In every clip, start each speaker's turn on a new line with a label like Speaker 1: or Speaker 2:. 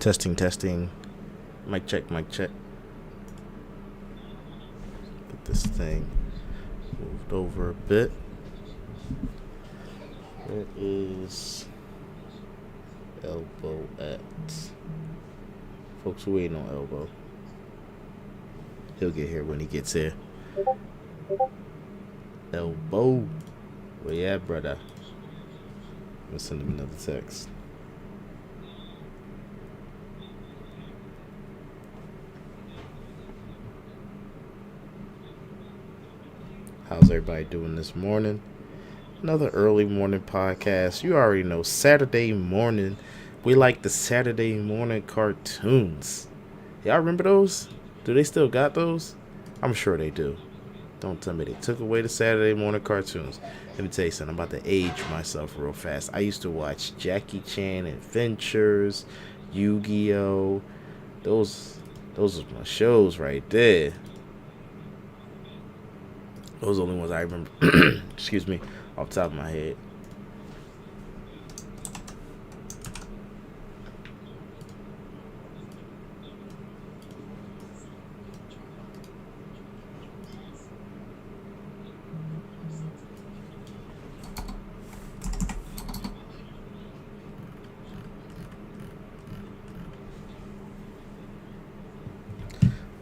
Speaker 1: Testing. Mic check. Get this thing moved over a bit. Where is Elbow at? Folks, we're waiting on Elbow. He'll get here when he gets here. Elbow. Where you at, brother? I'm gonna send him another text. How's everybody doing this morning? Another early morning podcast. You already know, Saturday morning. We like the Saturday morning cartoons. Y'all remember those? Do they still got those? I'm sure they do. Don't tell me they took away the Saturday morning cartoons. Let me tell you something. I'm about to age myself real fast. I used to watch Jackie Chan Adventures, Yu-Gi-Oh! Those was my shows right there. Those are the only ones I remember. Excuse me, off the top of my head.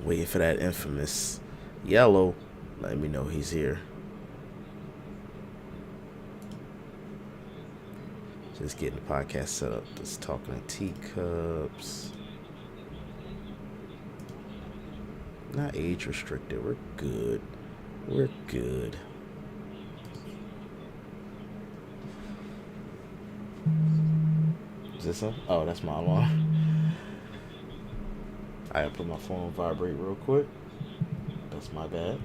Speaker 1: Waiting for that infamous yellow. Let me know he's here. Just getting the podcast set up. Just talking to teacups. Not age restricted. We're good. Is this him? Oh, that's my alarm. I gotta put my phone on vibrate real quick. That's my bad.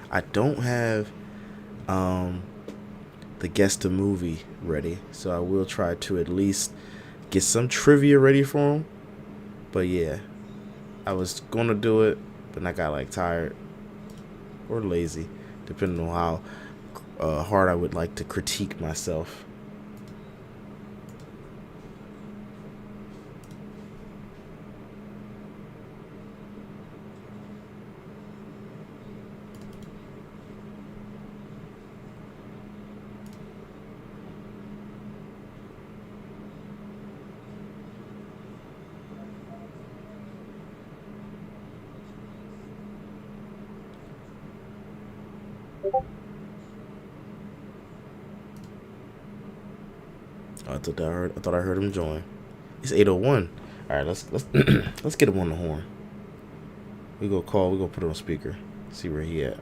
Speaker 1: I don't have the guess the movie ready, so I will try to at least get some trivia ready for him. But yeah, I was gonna do it, but I got tired or lazy, depending on how hard I would like to critique myself. I thought I heard him join. It's 8:01. All right, let's let's get him on the horn. We gonna put it on speaker. See where he at.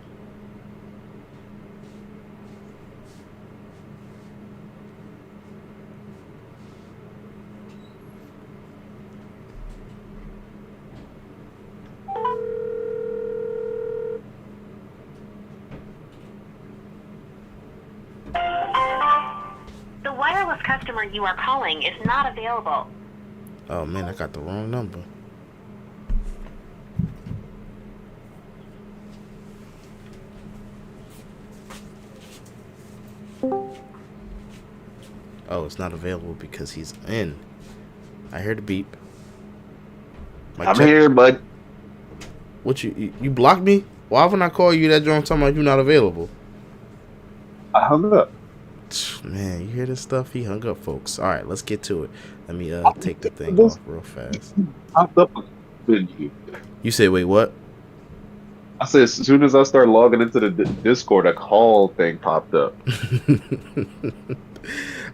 Speaker 2: Customer you are calling is not available.
Speaker 1: Oh man, I got the wrong number. Oh, it's not available because he's in. I heard the beep.
Speaker 3: I'm here, bud.
Speaker 1: What you blocked me? Why when I call you that joint talking about you not available?
Speaker 3: I hung up.
Speaker 1: Man, you hear this stuff? He hung up, folks. All right, let's get to it. Let me take the thing off real fast.
Speaker 3: Popped up with you.
Speaker 1: You say, wait, what?
Speaker 3: I said, as soon as I start logging into the Discord, a call thing popped up.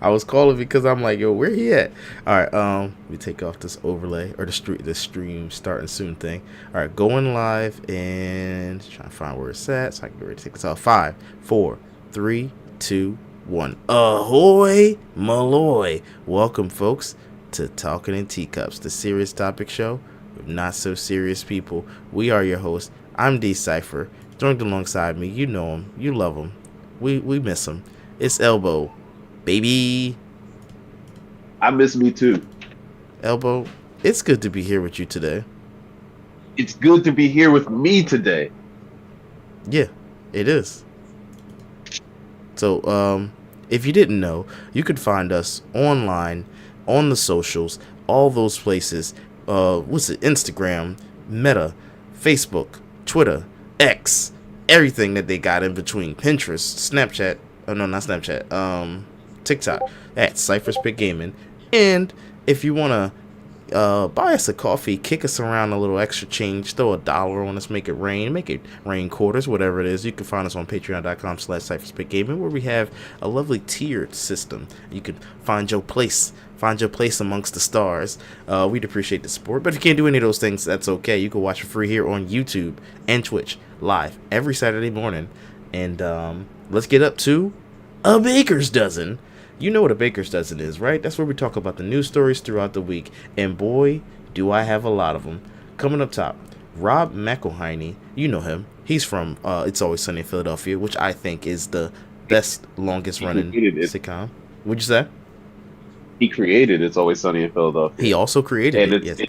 Speaker 1: I was calling because I'm like, yo, where he at? All right, let me take off this overlay or the stream starting soon thing. All right, going live and trying to find where it's at so I can get ready to take this off. 5, 4, 3, 2, 1. Ahoy Maloy. Welcome, folks, to Talking in Teacups, the serious topic show with not so serious people. We are your hosts. I'm D Cypher. Joined alongside me, you know him, you love him, we miss him. It's Elbow, baby.
Speaker 3: I miss me too.
Speaker 1: Elbow, it's good to be here with you today.
Speaker 3: it's good to be here with me today.
Speaker 1: Yeah, it is. So, if you didn't know, you could find us online, on the socials, all those places. What's it? Instagram, Meta, Facebook, Twitter, X, everything that they got in between. Pinterest, Snapchat. Oh no, not Snapchat. TikTok. At Cypher's Pick Gaming. And if you wanna buy us a coffee, kick us around a little extra change, throw $1 on us, make it rain quarters, whatever it is. You can find us on patreon.com/cypherspitgaming, where we have a lovely tiered system. You can find your place amongst the stars. We'd appreciate the support, but if you can't do any of those things, that's okay. You can watch for free here on YouTube and Twitch live every Saturday morning. And let's get up to a baker's dozen. You know what a baker's dozen is, right? That's where we talk about the news stories throughout the week. And boy, do I have a lot of them. Coming up top, Rob McElhenney. You know him. He's from It's Always Sunny in Philadelphia, which I think is the best, longest running sitcom. What'd you say?
Speaker 3: He created It's Always Sunny in Philadelphia.
Speaker 1: He also created it. Yes.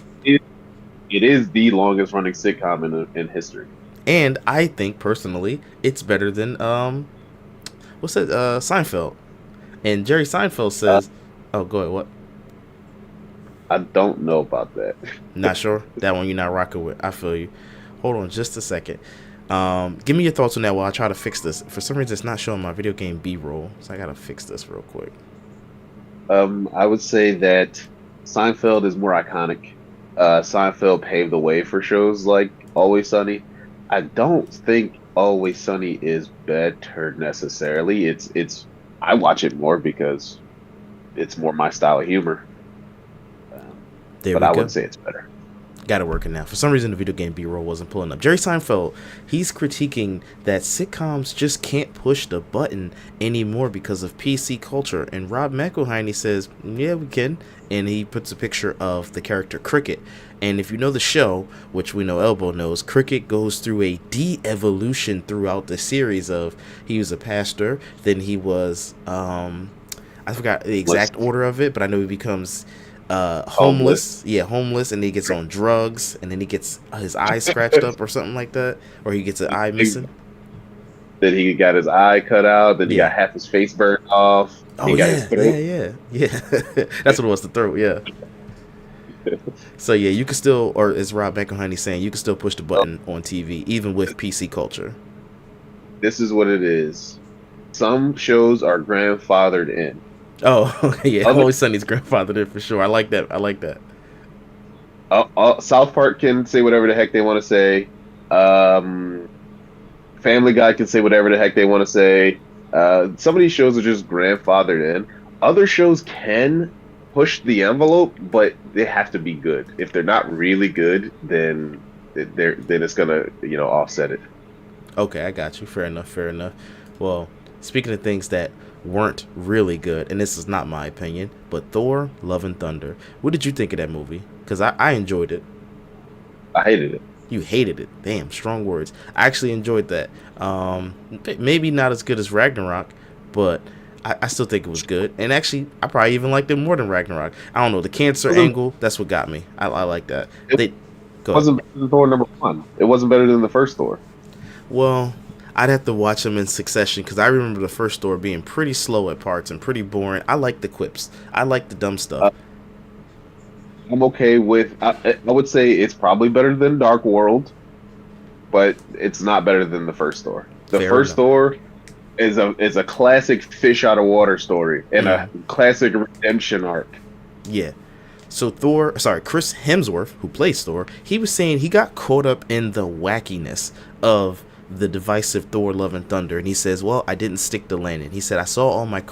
Speaker 3: It is the longest running sitcom in history.
Speaker 1: And I think personally, it's better than what's that? Seinfeld. And Jerry Seinfeld says, "Oh, go ahead. What?"
Speaker 3: I don't know about that.
Speaker 1: Not sure. That one you're not rocking with. I feel you. Hold on, just a second. Give me your thoughts on that while I try to fix this. For some reason, it's not showing my video game B-roll, so I gotta fix this real quick.
Speaker 3: I would say that Seinfeld is more iconic. Seinfeld paved the way for shows like Always Sunny. I don't think Always Sunny is better necessarily. It's I watch it more because it's more my style of humor. But I would say it's better.
Speaker 1: Got it working now. For some reason, the video game B-roll wasn't pulling up. Jerry Seinfeld, he's critiquing that sitcoms just can't push the button anymore because of PC culture. And Rob McElhenney says, yeah, we can. And he puts a picture of the character Cricket. And if you know the show, which we know Elbow knows, Cricket goes through a de-evolution throughout the series of he was a pastor, then he was, I forgot the exact order of it, but I know he becomes homeless. Yeah, homeless, and he gets on drugs, and then he gets his eye scratched up or something like that, or he gets an eye missing.
Speaker 3: Then he got his eye cut out, then he got half his face burned off.
Speaker 1: Oh, yeah. That's what it was, the throat, yeah. So, yeah, you can still, or as Rob McElhenney saying, you can still push the button on TV, even with PC culture.
Speaker 3: This is what it is. Some shows are grandfathered in.
Speaker 1: Oh, yeah, Always Sunny's grandfathered in for sure. I like that.
Speaker 3: South Park can say whatever the heck they want to say. Family Guy can say whatever the heck they want to say. Some of these shows are just grandfathered in. Other shows can push the envelope, but they have to be good. If they're not really good, then it's gonna offset it.
Speaker 1: Okay, I got you. Fair enough. Well, speaking of things that weren't really good, and this is not my opinion, but Thor: Love and Thunder. What did you think of that movie? Because I enjoyed it.
Speaker 3: I hated it.
Speaker 1: You hated it. Damn, strong words. I actually enjoyed that. Maybe not as good as Ragnarok, but I still think it was good. And actually, I probably even liked it more than Ragnarok. I don't know. The cancer angle, that's what got me. I like that.
Speaker 3: It wasn't better than Thor #1. It wasn't better than the first Thor.
Speaker 1: Well, I'd have to watch them in succession because I remember the first Thor being pretty slow at parts and pretty boring. I like the quips. I like the dumb stuff.
Speaker 3: I'm okay with. I would say it's probably better than Dark World, but it's not better than the first Thor. The first Thor is a classic fish out of water story and a classic redemption arc.
Speaker 1: Yeah. So Chris Hemsworth, who plays Thor, he was saying he got caught up in the wackiness of the divisive Thor: Love and Thunder, and he says, well, I didn't stick the landing. He said, I saw all my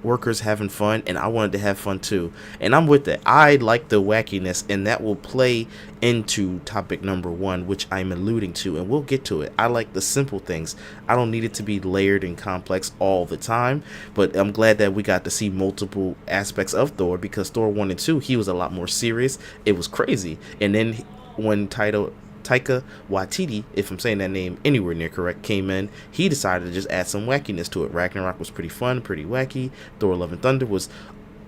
Speaker 1: workers having fun, and I wanted to have fun too. And I'm with that. I like the wackiness, and that will play into topic number 1, which I'm alluding to, and we'll get to it. I like the simple things. I don't need it to be layered and complex all the time, but I'm glad that we got to see multiple aspects of Thor, because Thor 1 and 2, he was a lot more serious. It was crazy. And then when Taika Waititi, if I'm saying that name anywhere near correct, came in, he decided to just add some wackiness to it. Ragnarok was pretty fun, pretty wacky. Thor: Love and Thunder was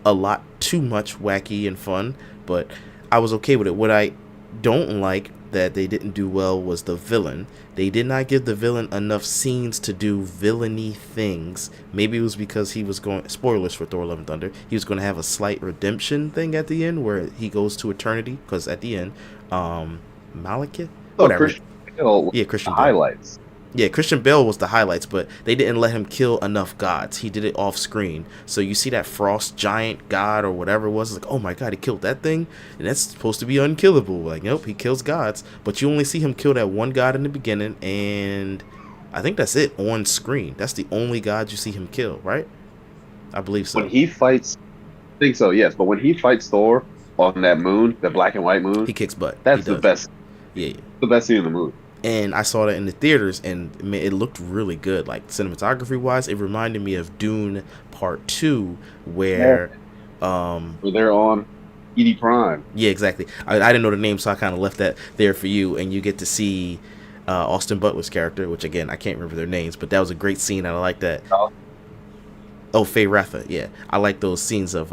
Speaker 1: a lot too much wacky and fun, but I was okay with it. What I don't like that they didn't do well was the villain. They did not give the villain enough scenes to do villainy things. Maybe it was because he was going, spoilers for Thor: Love and Thunder, he was going to have a slight redemption thing at the end where he goes to eternity, because at the end, Malekith, whatever.
Speaker 3: Christian Bale,
Speaker 1: Yeah, Christian Bale.
Speaker 3: highlights.
Speaker 1: Yeah, Christian Bale was the highlights, but they didn't let him kill enough gods. He did it off screen. So you see that frost giant god or whatever it was, it's like, oh my god, he killed that thing? And that's supposed to be unkillable. Like, nope, he kills gods. But you only see him kill that one god in the beginning, and I think that's it on screen. That's the only god you see him kill, right? I believe so.
Speaker 3: When he fights, I think so, yes. But when he fights Thor on that moon, the black and white moon,
Speaker 1: He kicks butt.
Speaker 3: that's the best.
Speaker 1: Yeah.
Speaker 3: The best scene in the movie.
Speaker 1: And I saw that in the theaters, and man, it looked really good. Like, cinematography wise, it reminded me of Dune Part 2, where
Speaker 3: Where they're on ED Prime.
Speaker 1: yeah, exactly. I didn't know the name, so I kind of left that there for you, and you get to see Austin Butler's character, which again I can't remember their names, but that was a great scene, and I like that. Oh, Faye Ratha, yeah, I like those scenes of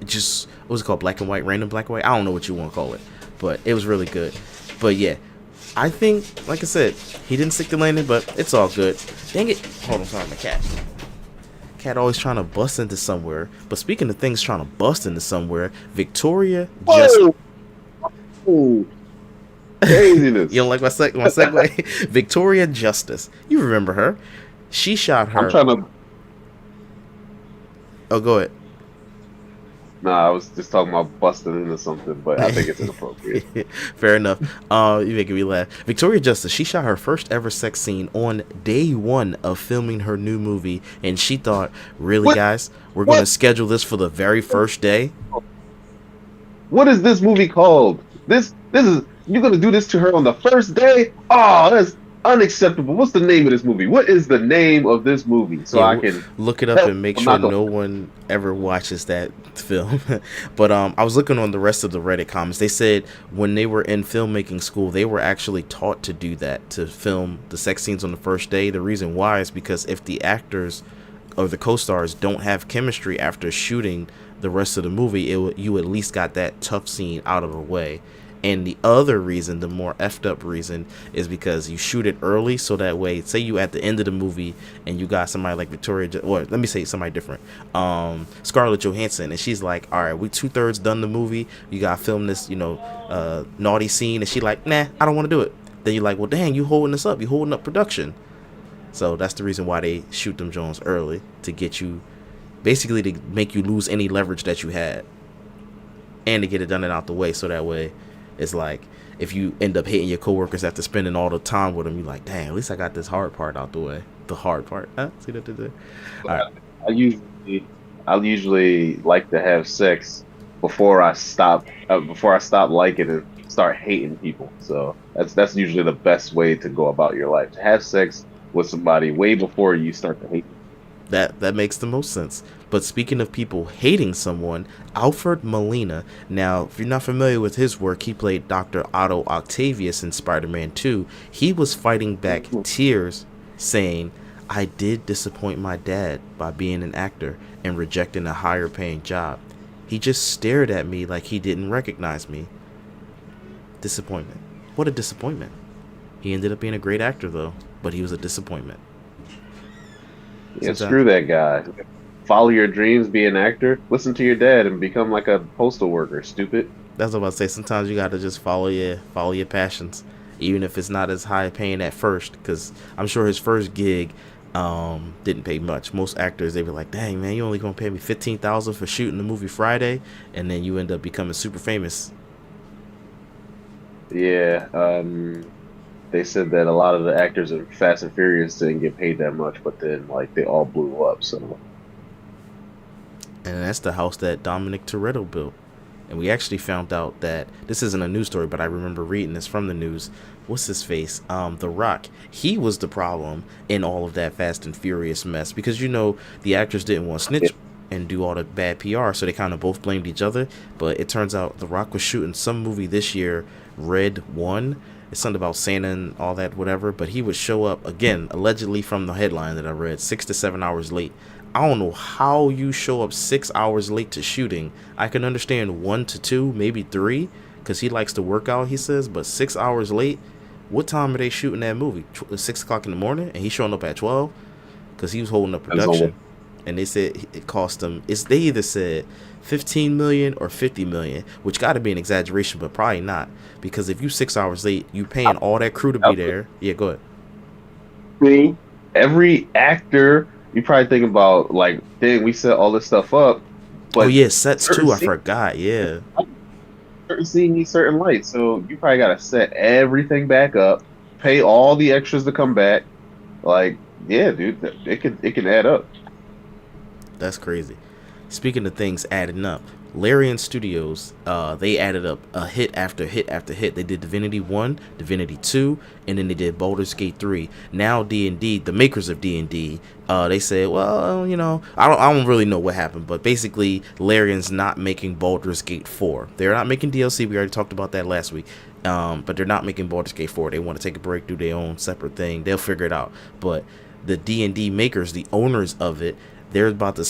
Speaker 1: just, what was it called, black and white, random black and white. I don't know what you want to call it, but it was really good. But yeah, I think, like I said, he didn't stick the landing, but it's all good. Dang it! Hold on, sorry, my cat. Cat always trying to bust into somewhere. But speaking of things trying to bust into somewhere, Victoria just.
Speaker 3: Oh, craziness.
Speaker 1: You don't like my segue? Victoria Justice. You remember her? She shot her.
Speaker 3: I'm trying to.
Speaker 1: Oh, go ahead.
Speaker 3: Nah, I was just talking about busting into something, but I think it's inappropriate.
Speaker 1: Fair enough. You're making me laugh. Victoria Justice, she shot her first ever sex scene on day one of filming her new movie, and she thought, really,
Speaker 3: What?
Speaker 1: guys, we're going to schedule this for the very first day?
Speaker 3: What is this movie called? This is, you're gonna do this to her on the first day? Oh, that's unacceptable. What's the name of this movie? What is the name of this movie? So
Speaker 1: Yeah,
Speaker 3: I can
Speaker 1: look it up and make sure no one ever watches that film. But I was looking on the rest of the Reddit comments. They said when they were in filmmaking school, they were actually taught to do that, to film the sex scenes on the first day. The reason why is because if the actors or the co-stars don't have chemistry after shooting the rest of the movie, you at least got that tough scene out of the way. And the other reason, the more effed up reason, is because you shoot it early, so that way, say you at the end of the movie and you got somebody like Victoria, or let me say somebody different, Scarlett Johansson, and she's like, all right, we 2/3 done the movie, you gotta film this, naughty scene, and she like, nah, I don't want to do it. Then you're like, well, dang, you holding this up, you holding up production. So that's the reason why they shoot them Jones early, to get you, basically to make you lose any leverage that you had, and to get it done and out the way, so that way it's like, if you end up hating your coworkers after spending all the time with them, you're like, dang, at least I got this hard part out the way. The hard part. See that there? All right.
Speaker 3: I usually like to have sex before I stop liking and start hating people. So that's usually the best way to go about your life. To have sex with somebody way before you start to hate them.
Speaker 1: That makes the most sense. But speaking of people hating someone, Alfred Molina. Now, if you're not familiar with his work, he played Dr. Otto Octavius in Spider-Man 2. He was fighting back tears, saying, I did disappoint my dad by being an actor and rejecting a higher paying job. He just stared at me like he didn't recognize me. Disappointment. What a disappointment. He ended up being a great actor, though, but he was a disappointment.
Speaker 3: Yeah, screw that guy. Follow your dreams, be an actor, listen to your dad, and become like a postal worker, stupid.
Speaker 1: That's what I was about to say. Sometimes you gotta just follow your passions, even if it's not as high paying at first, because I'm sure his first gig didn't pay much. Most actors, they be like, dang man, you only gonna pay me $15,000 for shooting the movie Friday, and then you end up becoming super famous.
Speaker 3: Yeah, they said that a lot of the actors in Fast and Furious didn't get paid that much, but then like they all blew up. So,
Speaker 1: and that's the house that Dominic Toretto built. And we actually found out that this isn't a news story, but I remember reading this from the news. What's his face? The Rock. He was the problem in all of that Fast and Furious mess, because the actors didn't want to snitch and do all the bad PR, so they kind of both blamed each other. But it turns out The Rock was shooting some movie this year, Red 1. It's something about Santa and all that, whatever. But he would show up, again, allegedly from the headline that I read, 6 to 7 hours late. I don't know how you show up 6 hours late to shooting. I can understand 1 to 2, maybe 3, because he likes to work out, he says, but 6 hours late. What time are they shooting that movie? 6 o'clock in the morning, and he's showing up at 12 because he was holding up production. And they said it cost them. They either said 15 million or 50 million, which got to be an exaggeration, but probably not, because if you 6 hours late, you paying all that crew to be there. Yeah, go ahead.
Speaker 3: Crew, every actor, you probably think about like, dang, we set all this stuff up.
Speaker 1: But yeah, sets too. I forgot. Yeah.
Speaker 3: Certain scene needs certain lights, so you probably gotta set everything back up, pay all the extras to come back. Like, yeah, dude, it can add up.
Speaker 1: That's crazy. Speaking of things adding up, Larian Studios, they added up a hit after hit after hit. They did Divinity 1, Divinity 2, and then they did Baldur's Gate 3. Now D&D, the makers of D&D, they said, well, you know, I don't really know what happened, but basically Larian's not making Baldur's Gate 4. They're not making DLC. We already talked about that last week. But they're not making Baldur's Gate 4. They want to take a break, do their own separate thing. They'll figure it out. But the D&D makers, the owners of it, they're about to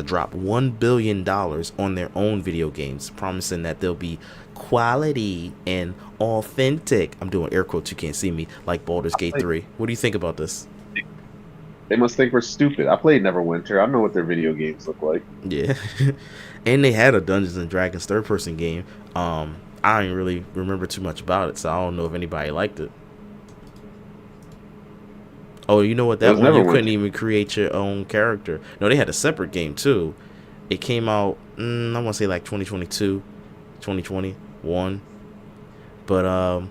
Speaker 1: drop $1 billion on their own video games, promising that they'll be quality and authentic. I'm doing air quotes, you can't see me, like Baldur's Gate 3. What do you think about this?
Speaker 3: They must think we're stupid. I played Neverwinter. I know what their video games look like.
Speaker 1: Yeah. And they had a Dungeons and Dragons third-person game. I don't really remember too much about it, so I don't know if anybody liked it. Oh, you know what? That one, you couldn't even create your own character. No, they had a separate game, too. It came out, I want to say like 2022, 2021. But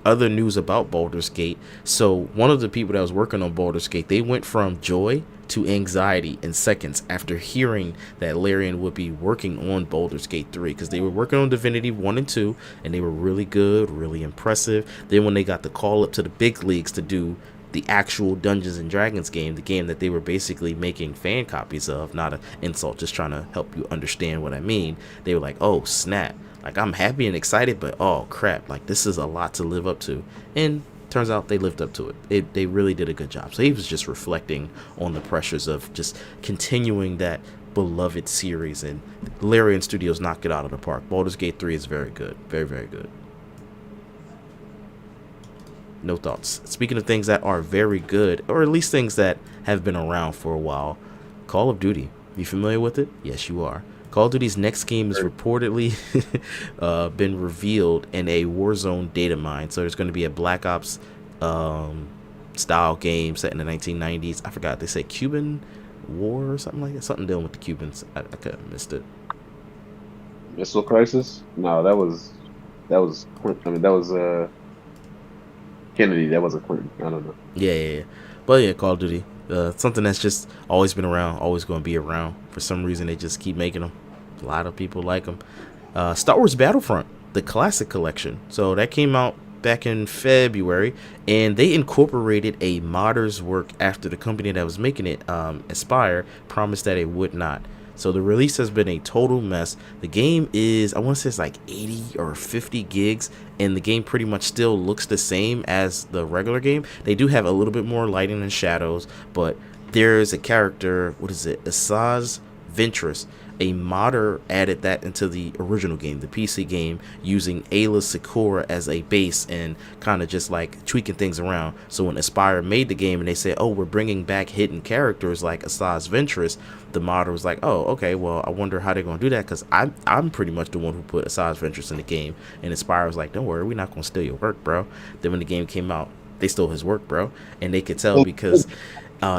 Speaker 1: other news about Baldur's Gate. So one of the people that was working on Baldur's Gate, they went from joy to anxiety in seconds after hearing that Larian would be working on Baldur's Gate 3, because they were working on Divinity 1 and 2, and they were really good, really impressive. Then when they got the call up to the big leagues to do the actual Dungeons and Dragons game, the game that they were basically making fan copies of, not an insult, just trying to help you understand what I mean, they were like, oh snap, like I'm happy and excited, but oh crap, like this is a lot to live up to. And turns out they lived up to it. They really did a good job. So he was just reflecting on the pressures of just continuing that beloved series, and Larian Studios knocked it out of the park. Baldur's Gate 3 is very good, very, very good. No thoughts. Speaking of things that are very good, or at least things that have been around for a while, Call of Duty. You familiar with it? Yes, you are. Call of Duty's next game is reportedly been revealed in a Warzone data mine. So there's going to be a Black Ops style game set in the 1990s. I forgot, they say Cuban War or something like that. Something dealing with the Cubans. I could have missed it.
Speaker 3: Missile Crisis? No, that was Kennedy. That wasn't Clinton. I don't know.
Speaker 1: Yeah. But yeah, Call of Duty. Something that's just always been around, always going to be around. For some reason, they just keep making them. A lot of people like them. Star Wars Battlefront, the classic collection. So that came out back in February, and they incorporated a modder's work after the company that was making it, Aspire, promised that it would not. So the release has been a total mess. The game is, I want to say it's like 80 or 50 gigs, and the game pretty much still looks the same as the regular game. They do have a little bit more lighting and shadows, but there's a character, what is it, Asajj Ventress. A modder added that into the original game, the PC game, using Ayla Secura as a base and kind of just like tweaking things around. So when Aspire made the game and they said, oh, we're bringing back hidden characters like Asajj Ventress, the modder was like, oh, okay, well, I wonder how they're going to do that, because I'm pretty much the one who put Asajj Ventress in the game. And Aspire was like, don't worry, we're not going to steal your work, bro. Then when the game came out, they stole his work, bro. And they could tell because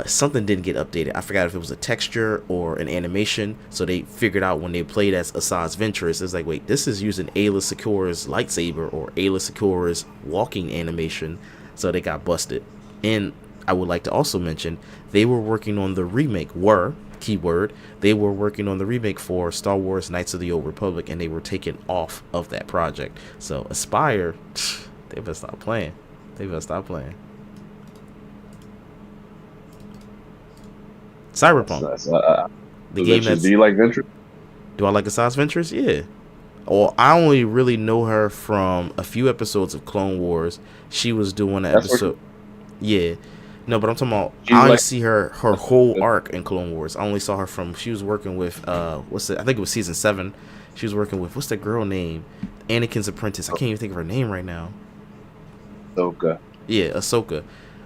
Speaker 1: something didn't get updated. I forgot if it was a texture or an animation. So they figured out when they played as Asajj Ventress, it's like, wait, this is using Ayla Secura's lightsaber or Ayla Secura's walking animation. So they got busted. And I would like to also mention, they were working on the remake, keyword, they were working on the remake for Star Wars Knights of the Old Republic, and they were taken off of that project. So Aspire, they better stop playing. Cyberpunk. The game that's,
Speaker 3: do you like Ventress?
Speaker 1: Do I like Asajj Ventress? Yeah. Or I only really know her from a few episodes of Clone Wars. She was doing an episode. Yeah. No, but I'm talking about, I only see her whole arc in Clone Wars. I only saw her from, she was working with I think it was season 7. She was working with, what's that girl name? Anakin's apprentice. I can't even think of her name right now.
Speaker 3: Ahsoka.
Speaker 1: Yeah, Ahsoka.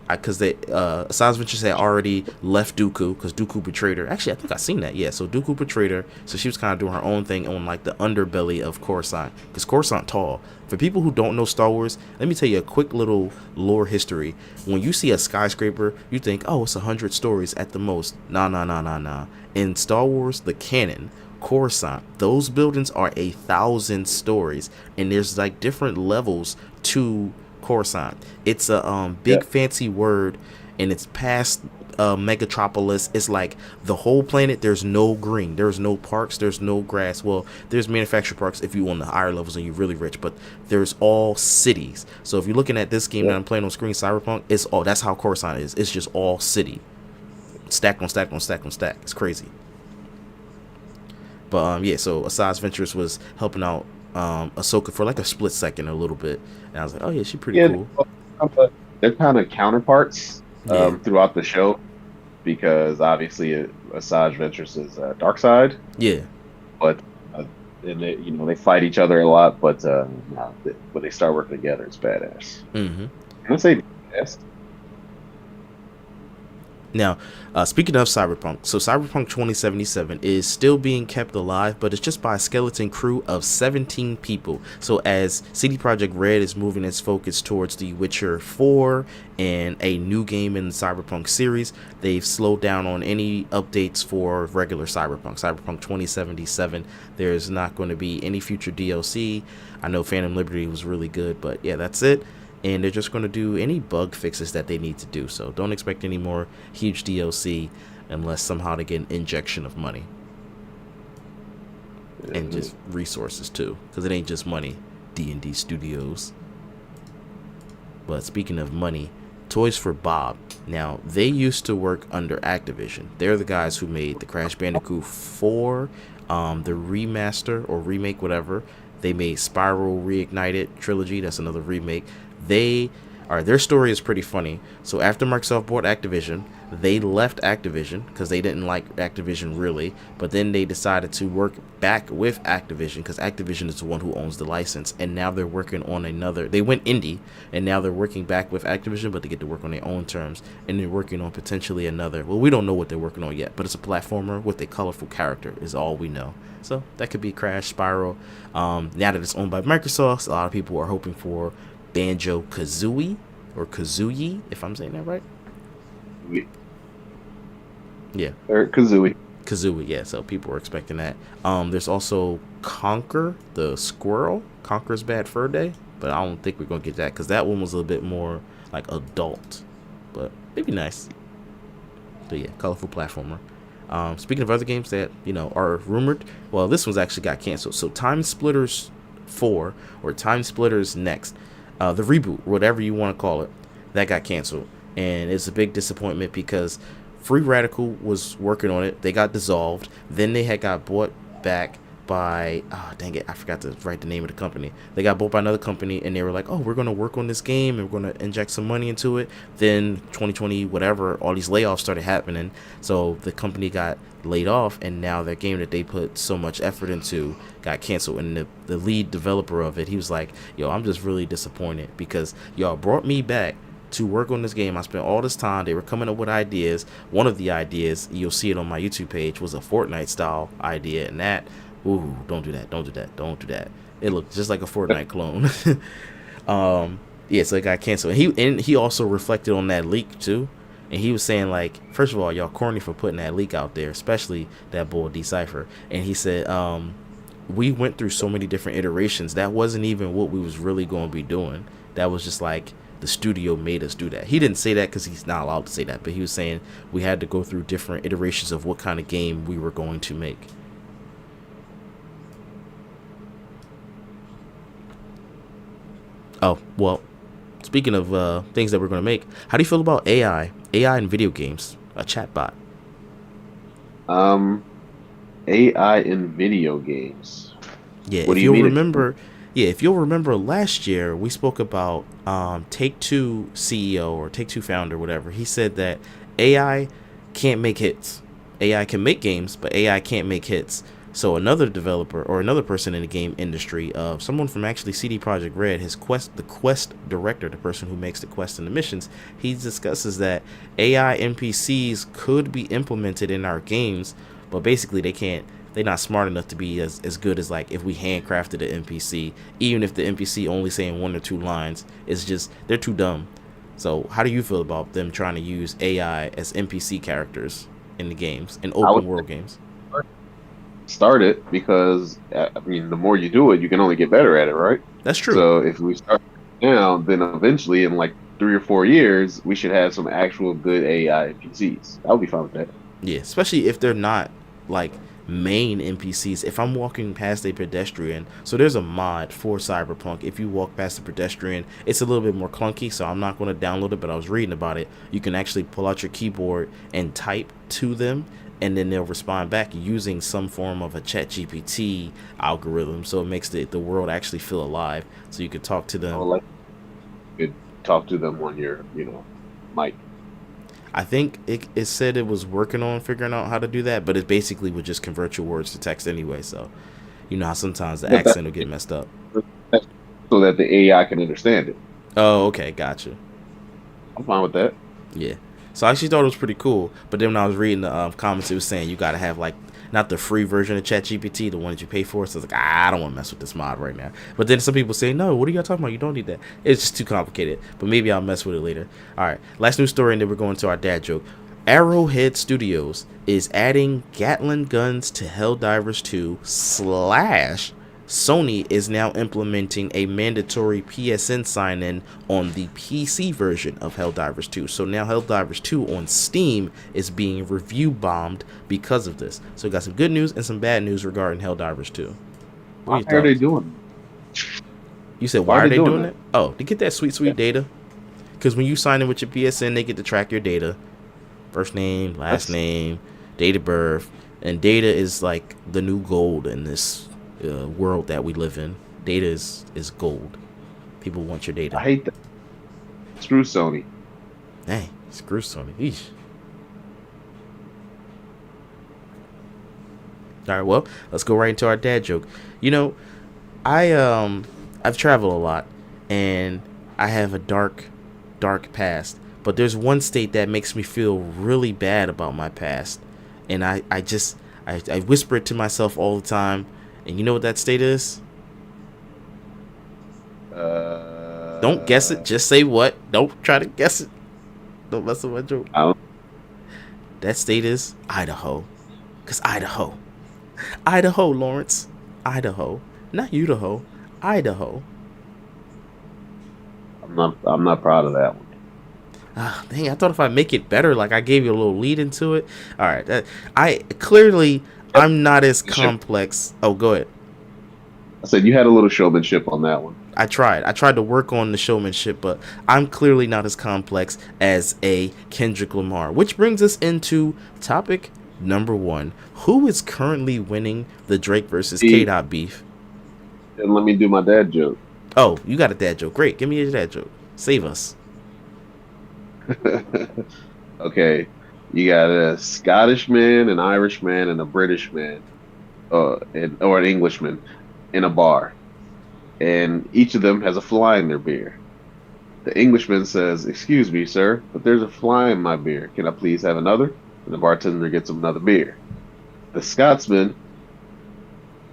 Speaker 1: Because they Asajj Ventress had already left Dooku because Dooku betrayed her. Actually, I think I seen that. Yeah, so Dooku betrayed her, so she was kind of doing her own thing on like the underbelly of Coruscant. Because Coruscant tall. For people who don't know Star Wars, let me tell you a quick little lore history. When you see a skyscraper, you think, oh, it's 100 stories at the most. Nah. In Star Wars, the canon, Coruscant, those buildings are 1,000 stories, and there's like different levels to Coruscant. It's a big fancy word, and it's past megatropolis. It's like the whole planet. There's no green, there's no parks, there's no grass. Well, there's manufactured parks if you on the higher levels and you're really rich, but there's all cities. So if you're looking at this game that I'm playing on screen, Cyberpunk, it's all, that's how Coruscant is. It's just all city, stack on stack on stack on stack. It's crazy. But yeah, so Asajj Ventress was helping out Ahsoka for like a split second, a little bit, and I was like, oh yeah, she's pretty cool.
Speaker 3: They're kind of counterparts throughout the show, because obviously Asajj Ventress is dark side.
Speaker 1: Yeah.
Speaker 3: But and they, they fight each other a lot, but when they start working together, it's badass.
Speaker 1: Mm-hmm.
Speaker 3: I'm gonna say badass.
Speaker 1: Now, speaking of Cyberpunk, so Cyberpunk 2077 is still being kept alive, but it's just by a skeleton crew of 17 people. So as CD Projekt Red is moving its focus towards The Witcher 4 and a new game in the Cyberpunk series, they've slowed down on any updates for regular Cyberpunk 2077. There's not going to be any future DLC. I know Phantom Liberty was really good, but yeah, that's it. And they're just going to do any bug fixes that they need to do. So don't expect any more huge DLC unless somehow they get an injection of money. And just resources too, because it ain't just money. D&D Studios. But speaking of money, Toys for Bob. Now, they used to work under Activision. They're the guys who made the Crash Bandicoot 4, the remaster or remake, whatever. They made Spiral Reignited Trilogy. That's another remake. Their story is pretty funny. So after Microsoft bought Activision, they left Activision because they didn't like Activision really, but then they decided to work back with Activision because Activision is the one who owns the license, and now they're working on another. They went indie, and now they're working back with Activision, but they get to work on their own terms, and they're working on potentially another. Well, we don't know what they're working on yet, but it's a platformer with a colorful character is all we know. So that could be Crash, Spiral. Now that it's owned by Microsoft, a lot of people are hoping for Banjo-Kazooie, or Kazooie, if I'm saying that right. Yeah.
Speaker 3: Or Kazooie.
Speaker 1: Kazooie, yeah. So people are expecting that. There's also Conker, the squirrel. Conker's Bad Fur Day, but I don't think we're gonna get that because that one was a little bit more like adult, but it'd be nice. So yeah, colorful platformer. Speaking of other games that are rumored, well, this one's actually got canceled. So Time Splitters 4 or Time Splitters Next. The reboot, whatever you want to call it, that got canceled, and it's a big disappointment because Free Radical was working on it. They got dissolved. Then they had got bought back by dang it, I forgot to write the name of the company. They got bought by another company, and they were like, oh, we're gonna work on this game and we're gonna inject some money into it. Then 2020, whatever, all these layoffs started happening, so the company got laid off, and now their game that they put so much effort into got canceled. And the lead developer of it, he was like, yo, I'm just really disappointed because y'all brought me back to work on this game. I spent all this time. They were coming up with ideas. One of the ideas, you'll see it on my YouTube page, was a Fortnite style idea, and that, ooh, don't do that. It looked just like a Fortnite clone. Yeah, so it got canceled. And he also reflected on that leak too. And he was saying, like, first of all, y'all corny for putting that leak out there, especially that boy Decipher. And he said, we went through so many different iterations. That wasn't even what we was really going to be doing. That was just like the studio made us do that. He didn't say that because he's not allowed to say that, but he was saying we had to go through different iterations of what kind of game we were going to make. Oh, well, speaking of things that we're going to make, how do you feel about AI in video games, a chatbot?
Speaker 3: AI in video games.
Speaker 1: Yeah,
Speaker 3: what
Speaker 1: if
Speaker 3: do you
Speaker 1: you'll
Speaker 3: mean?
Speaker 1: remember, if you'll remember last year, we spoke about Take-Two CEO or Take-Two founder, whatever. He said that AI can't make hits. AI can make games, but AI can't make hits. So another developer or another person in the game industry, someone from actually CD Projekt Red, the quest director, the person who makes the quests and the missions, he discusses that AI NPCs could be implemented in our games, but basically they can't. They're not smart enough to be as good as like if we handcrafted an NPC. Even if the NPC only saying 1 or 2 lines, it's just they're too dumb. So how do you feel about them trying to use AI as NPC characters in the games, in
Speaker 3: I would
Speaker 1: open world games?
Speaker 3: start it because I mean, the more you do it, you can only get better at it, right?
Speaker 1: That's true.
Speaker 3: So if we start now, then eventually in like 3 or 4 years, we should have some actual good AI NPCs. I would be fine with that.
Speaker 1: Yeah, especially if they're not like main NPCs. If I'm walking past a pedestrian, so there's a mod for Cyberpunk. If you walk past a pedestrian, it's a little bit more clunky, so I'm not going to download it, but I was reading about it. You can actually pull out your keyboard and type to them, and then they'll respond back using some form of a ChatGPT algorithm. So it makes the world actually feel alive. So you could talk to
Speaker 3: I would
Speaker 1: them.
Speaker 3: like to talk to them on your, mic.
Speaker 1: I think it said it was working on figuring out how to do that, but it basically would just convert your words to text anyway. So you know how sometimes the
Speaker 3: But
Speaker 1: accent will get messed up.
Speaker 3: that's so that the AI can understand it.
Speaker 1: Oh, okay, gotcha.
Speaker 3: I'm fine with that.
Speaker 1: Yeah. So I actually thought it was pretty cool. But then when I was reading the comments, it was saying you got to have like not the free version of ChatGPT, the one that you pay for. So I was like, I don't want to mess with this mod right now. But then some people say, no, what are y'all talking about? You don't need that. It's just too complicated. But maybe I'll mess with it later. All right. Last news story, and then we're going to our dad joke. Arrowhead Studios is adding Gatling guns to Helldivers 2 / Sony is now implementing a mandatory PSN sign-in on the PC version of Helldivers 2. So now Helldivers 2 on Steam is being review bombed because of this. So we got some good news and some bad news regarding Helldivers 2.
Speaker 3: Why are they doing?
Speaker 1: You said why are they doing that? Oh, to get that sweet data. Because when you sign in with your PSN, they get to track your data. First name, last name, date of birth. And data is like the new gold in this world that we live in. Data is gold. People want your data.
Speaker 3: I hate that. Screw Sony.
Speaker 1: Hey, screw Sony. Eesh. All right, well, let's go right into our dad joke. You know, I've traveled a lot, and I have a dark past. But there's one state that makes me feel really bad about my past, and I whisper it to myself all the time. And you know what that state is? Don't guess it. Just say what. Don't try to guess it. Don't mess with my joke. That state is Idaho. Because Idaho. Idaho, Lawrence. Idaho. Not Idaho. Idaho.
Speaker 3: I'm not proud of that one.
Speaker 1: Ah, dang, I thought if I make it better, like I gave you a little lead into it. All right. I'm not as complex. Oh, go ahead.
Speaker 3: I said you had a little showmanship on that one.
Speaker 1: I tried to work on the showmanship, but I'm clearly not as complex as a Kendrick Lamar. Which brings us into topic number 1. Who is currently winning the Drake versus K-Dot beef?
Speaker 3: And let me do my dad joke.
Speaker 1: Oh, you got a dad joke. Great. Give me your dad joke. Save us.
Speaker 3: Okay. You got a Scottish man, an Irish man, and a British man, or an Englishman in a bar. And each of them has a fly in their beer. The Englishman says, "Excuse me, sir, but there's a fly in my beer. Can I please have another?" And the bartender gets him another beer. The Scotsman,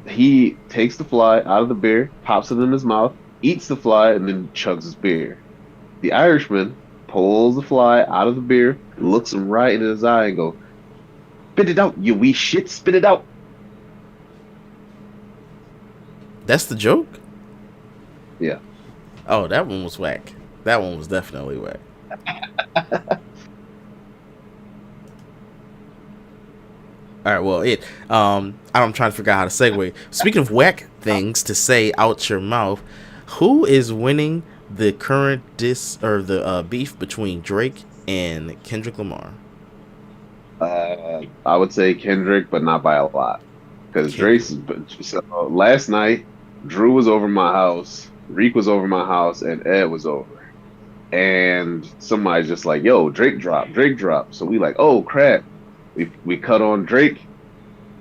Speaker 3: he takes the fly out of the beer, pops it in his mouth, eats the fly, and then chugs his beer. The Irishman pulls the fly out of the beer, looks him right in his eye, and go, "Spit it out, you wee shit! Spit it out!"
Speaker 1: That's the joke?
Speaker 3: Yeah.
Speaker 1: Oh, that one was whack. That one was definitely whack. All right, well, I'm trying to figure out how to segue. Speaking of whack things to say out your mouth, who is winning the current beef between Drake and Kendrick Lamar?
Speaker 3: I would say Kendrick, but not by a lot. Because Drake's. So last night, Drew was over my house, Reek was over my house, and Ed was over. And somebody's just like, "Yo, Drake drop." So we like, "Oh crap!" We cut on Drake.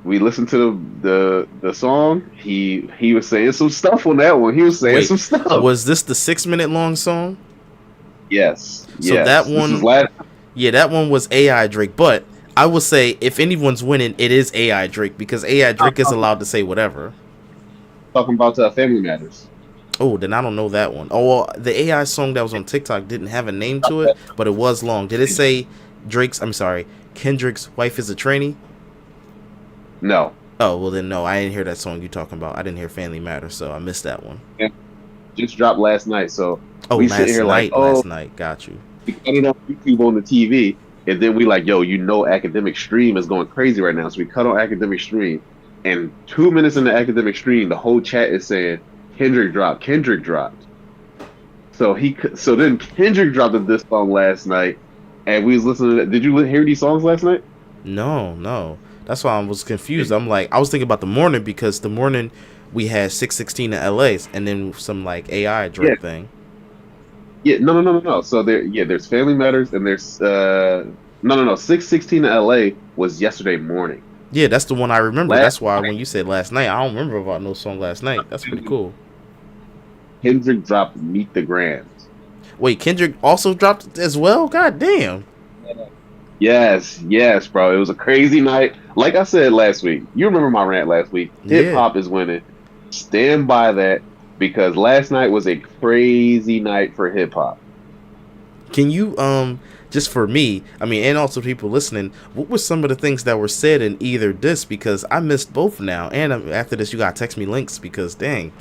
Speaker 3: We listened to the song. He was saying some stuff on that one. He was saying
Speaker 1: Wait,
Speaker 3: some stuff.
Speaker 1: was this the 6 minute long song?
Speaker 3: Yes,
Speaker 1: So that
Speaker 3: yes. This is
Speaker 1: one,
Speaker 3: last.
Speaker 1: yeah, that one was AI Drake. But I would say if anyone's winning, it is AI Drake because AI Drake is allowed to say whatever.
Speaker 3: Talking about Family Matters.
Speaker 1: Oh, then I don't know that one. Oh, well, the AI song that was on TikTok didn't have a name to it, but it was long. Did it say Kendrick's wife is a trainee?
Speaker 3: No.
Speaker 1: Oh, well then no, I didn't hear that song you talking about. I didn't hear Family Matters, so I missed that one.
Speaker 3: Yeah, just dropped last night, so
Speaker 1: Oh,
Speaker 3: we sit here
Speaker 1: last night, got you.
Speaker 3: we cut it on YouTube on the TV, and then we like, yo, Academic Stream is going crazy right now, so we cut on Academic Stream, and 2 minutes into Academic Stream, the whole chat is saying Kendrick dropped. So then Kendrick dropped this song last night, and we was listening to that. Did you hear these songs last night?
Speaker 1: No. That's why I was confused. I'm like, I was thinking about the morning because the morning we had 616 in LA and then some like AI Drake thing.
Speaker 3: Yeah, no. So there's Family Matters and there's no. 616 in LA was yesterday morning.
Speaker 1: Yeah, that's the one I remember. That's why when you said last night, I don't remember about no song last night. That's pretty cool.
Speaker 3: Kendrick dropped Meet the Grams.
Speaker 1: Wait, Kendrick also dropped it as well? God damn.
Speaker 3: Yes, bro. It was a crazy night. Like I said last week, you remember my rant last week. Hip hop is winning. Stand by that because last night was a crazy night for hip hop.
Speaker 1: Can you just for me, I mean, and also people listening, what were some of the things that were said in either disc? Because I missed both now, and after this, you gotta text me links because dang.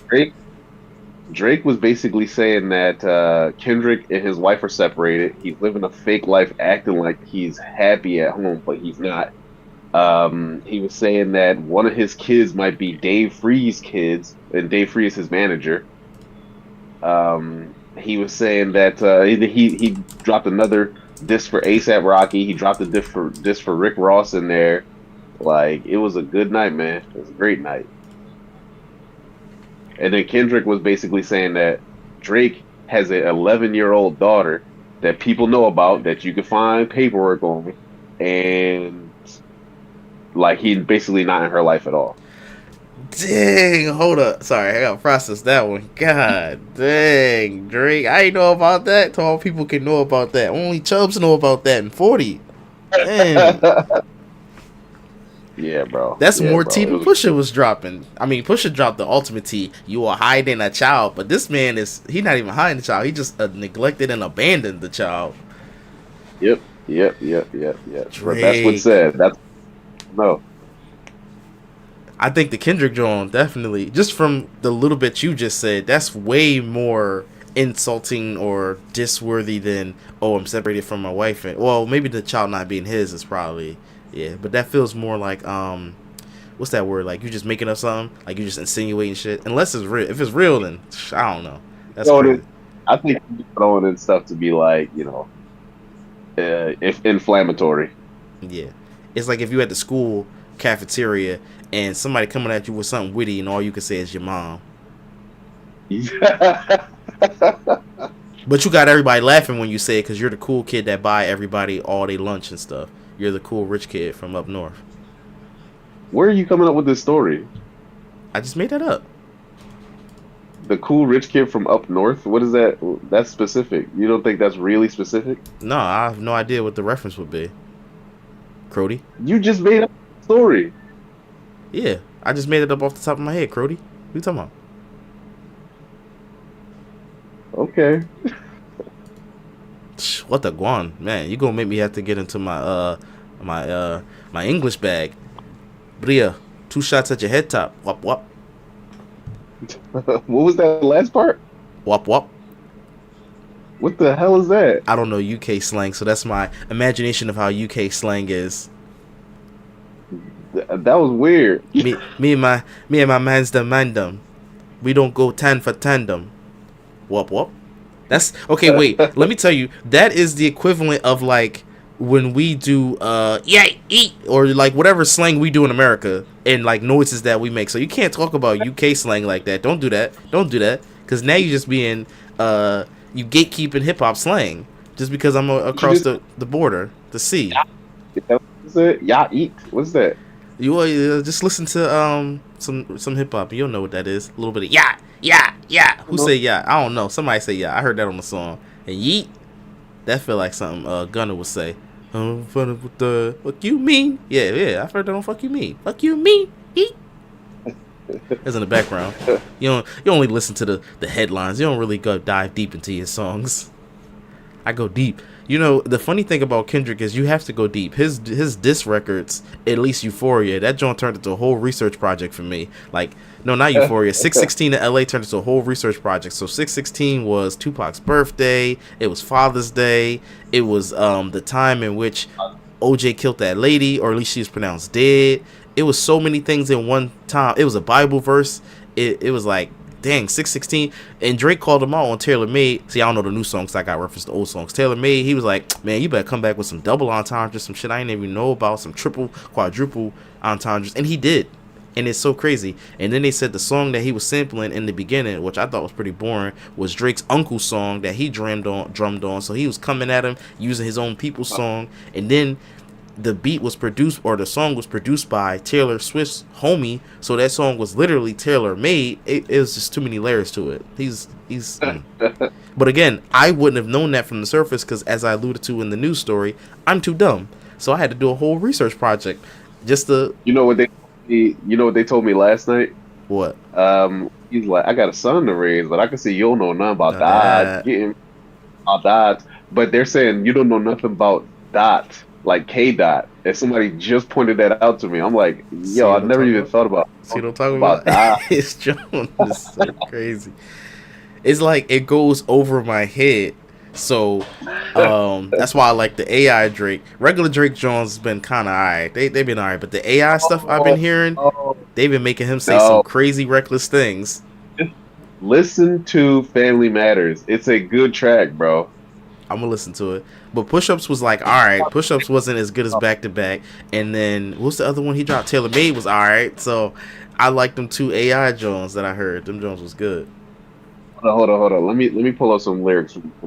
Speaker 3: Drake was basically saying that Kendrick and his wife are separated. He's living a fake life, acting like he's happy at home, but he's not. He was saying that one of his kids might be Dave Free's kids, and Dave Free is his manager. He was saying that he dropped another disc for A$AP Rocky. He dropped a disc for Rick Ross in there. Like, it was a good night, man. It was a great night. And then Kendrick was basically saying that Drake has an 11-year-old daughter that people know about that you can find paperwork on, and like he's basically not in her life at all.
Speaker 1: Dang, hold up. Sorry, I gotta process that one. God dang, Drake. I ain't know about that. Tall people can know about that. Only Chubbs know about that in 40. Damn.
Speaker 3: Yeah, bro.
Speaker 1: That's more tea than Pusha was dropping. I mean, Pusha dropped the ultimate tea. You are hiding a child, but this man he not even hiding the child. He just neglected and abandoned the child.
Speaker 3: Yep. But that's what's said. That's no.
Speaker 1: I think the Kendrick John definitely, just from the little bit you just said, that's way more insulting or disworthy than, oh, I'm separated from my wife. And, well, maybe the child not being his is probably. Yeah, but that feels more like what's that word? Like you just making up something, like you just insinuating shit. Unless it's real. If it's real, then I don't know. That's crazy.
Speaker 3: I think you're throwing in stuff to be like, if inflammatory.
Speaker 1: Yeah, it's like if you at the school cafeteria and somebody coming at you with something witty, and all you can say is your mom. But you got everybody laughing when you say it because you're the cool kid that buy everybody all day lunch and stuff. You're the cool rich kid from up north.
Speaker 3: Where are you coming up with this story?
Speaker 1: I just made that up.
Speaker 3: The cool rich kid from up north? What is that? That's specific. You don't think that's really specific?
Speaker 1: No, I have no idea what the reference would be. Crody?
Speaker 3: You just made up a story.
Speaker 1: Yeah, I just made it up off the top of my head, Crody. What you talking about?
Speaker 3: Okay.
Speaker 1: What the guan, man? You gonna make me have to get into my my English bag. Bria, 2 shots at your head top. Wop wop.
Speaker 3: What was that last part?
Speaker 1: Wop wop.
Speaker 3: What the hell is that?
Speaker 1: I don't know UK slang, so that's my imagination of how UK slang is.
Speaker 3: That was weird.
Speaker 1: me and my man's the mandem. We don't go tan for tandem. Wop wop. That's okay. Wait, let me tell you. That is the equivalent of like when we do eat or like whatever slang we do in America and like noises that we make. So you can't talk about UK slang like that. Don't do that. Because now you're just being you gatekeeping hip hop slang just because I'm across the border, the sea.
Speaker 3: What's it? Y'all eat. What's that?
Speaker 1: You just listen to some hip hop. You'll know what that is. A little bit of yeah, yeah, yeah. Who say yeah? I don't know. Somebody say yeah. I heard that on the song. And yeet, that feel like something Gunna would say. I'm funny with the fuck you mean? Yeah, yeah. I've heard that on fuck you mean. Fuck you mean? Yeet. That's in the background. You only listen to the headlines. You don't really go dive deep into your songs. I go deep. You know, the funny thing about Kendrick is you have to go deep. His diss records, at least Euphoria, that joint turned into a whole research project for me. Like, no, not Euphoria. 616 in LA turned into a whole research project. So 616 was Tupac's birthday. It was Father's Day. It was the time in which OJ killed that lady, or at least she was pronounced dead. It was so many things in one time. It was a Bible verse. It was like, dang, 616. And Drake called him out on Taylor Made. See, I don't know the new songs. I got reference to old songs. Taylor Made, he was like, man, you better come back with some double entendres, some shit I didn't even know about, some triple, quadruple entendres. And he did. And it's so crazy. And then they said the song that he was sampling in the beginning, which I thought was pretty boring, was Drake's uncle's song that he drummed on. So he was coming at him using his own people's song. And then the beat was produced, or the song was produced by Taylor Swift's homie, so that song was literally Taylor made. It was just too many layers to it. He's But again, I wouldn't have known that from the surface, because as I alluded to in the news story, I'm too dumb, so I had to do a whole research project just to.
Speaker 3: You know what they told me last night?
Speaker 1: What?
Speaker 3: He's like, I got a son to raise, but I can see you don't know nothing about
Speaker 1: That.
Speaker 3: dot. But they're saying you don't know nothing about dot. Like K dot, and somebody just pointed that out to me. I'm like, yo, I never even thought about.
Speaker 1: See what I'm talking about?
Speaker 3: That.
Speaker 1: It's John. It's so crazy. It's like it goes over my head. So that's why I like the AI Drake. Regular Drake Jones has been kind of alright. They've been alright, but the AI stuff I've been hearing, they've been making him say some crazy reckless things.
Speaker 3: Listen to Family Matters. It's a good track, bro.
Speaker 1: I'm gonna listen to it. But Push-Ups was like, alright. Push-Ups wasn't as good as Back to Back. And then what's the other one he dropped? Taylor Made was alright. So I like them two AI Jones that I heard. Them Jones was good.
Speaker 3: Hold on. Let me pull up some lyrics.
Speaker 1: Alright,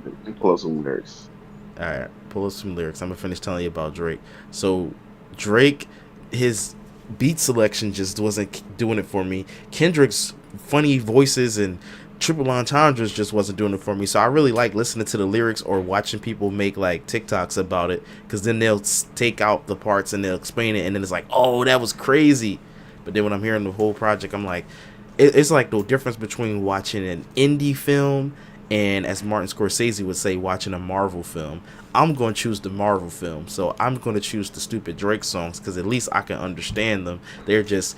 Speaker 1: pull up some lyrics. I'm gonna finish telling you about Drake. So Drake, his beat selection just wasn't doing it for me. Kendrick's funny voices and triple entendres just wasn't doing it for me. So I really like listening to the lyrics or watching people make like TikToks about it, because then they'll take out the parts and they'll explain it, and then it's like, oh, that was crazy. But then when I'm hearing the whole project, I'm like, it's like the difference between watching an indie film and, as Martin Scorsese would say, watching a Marvel film. I'm going to choose the Marvel film. So I'm going to choose the stupid Drake songs, because at least I can understand them. They're just,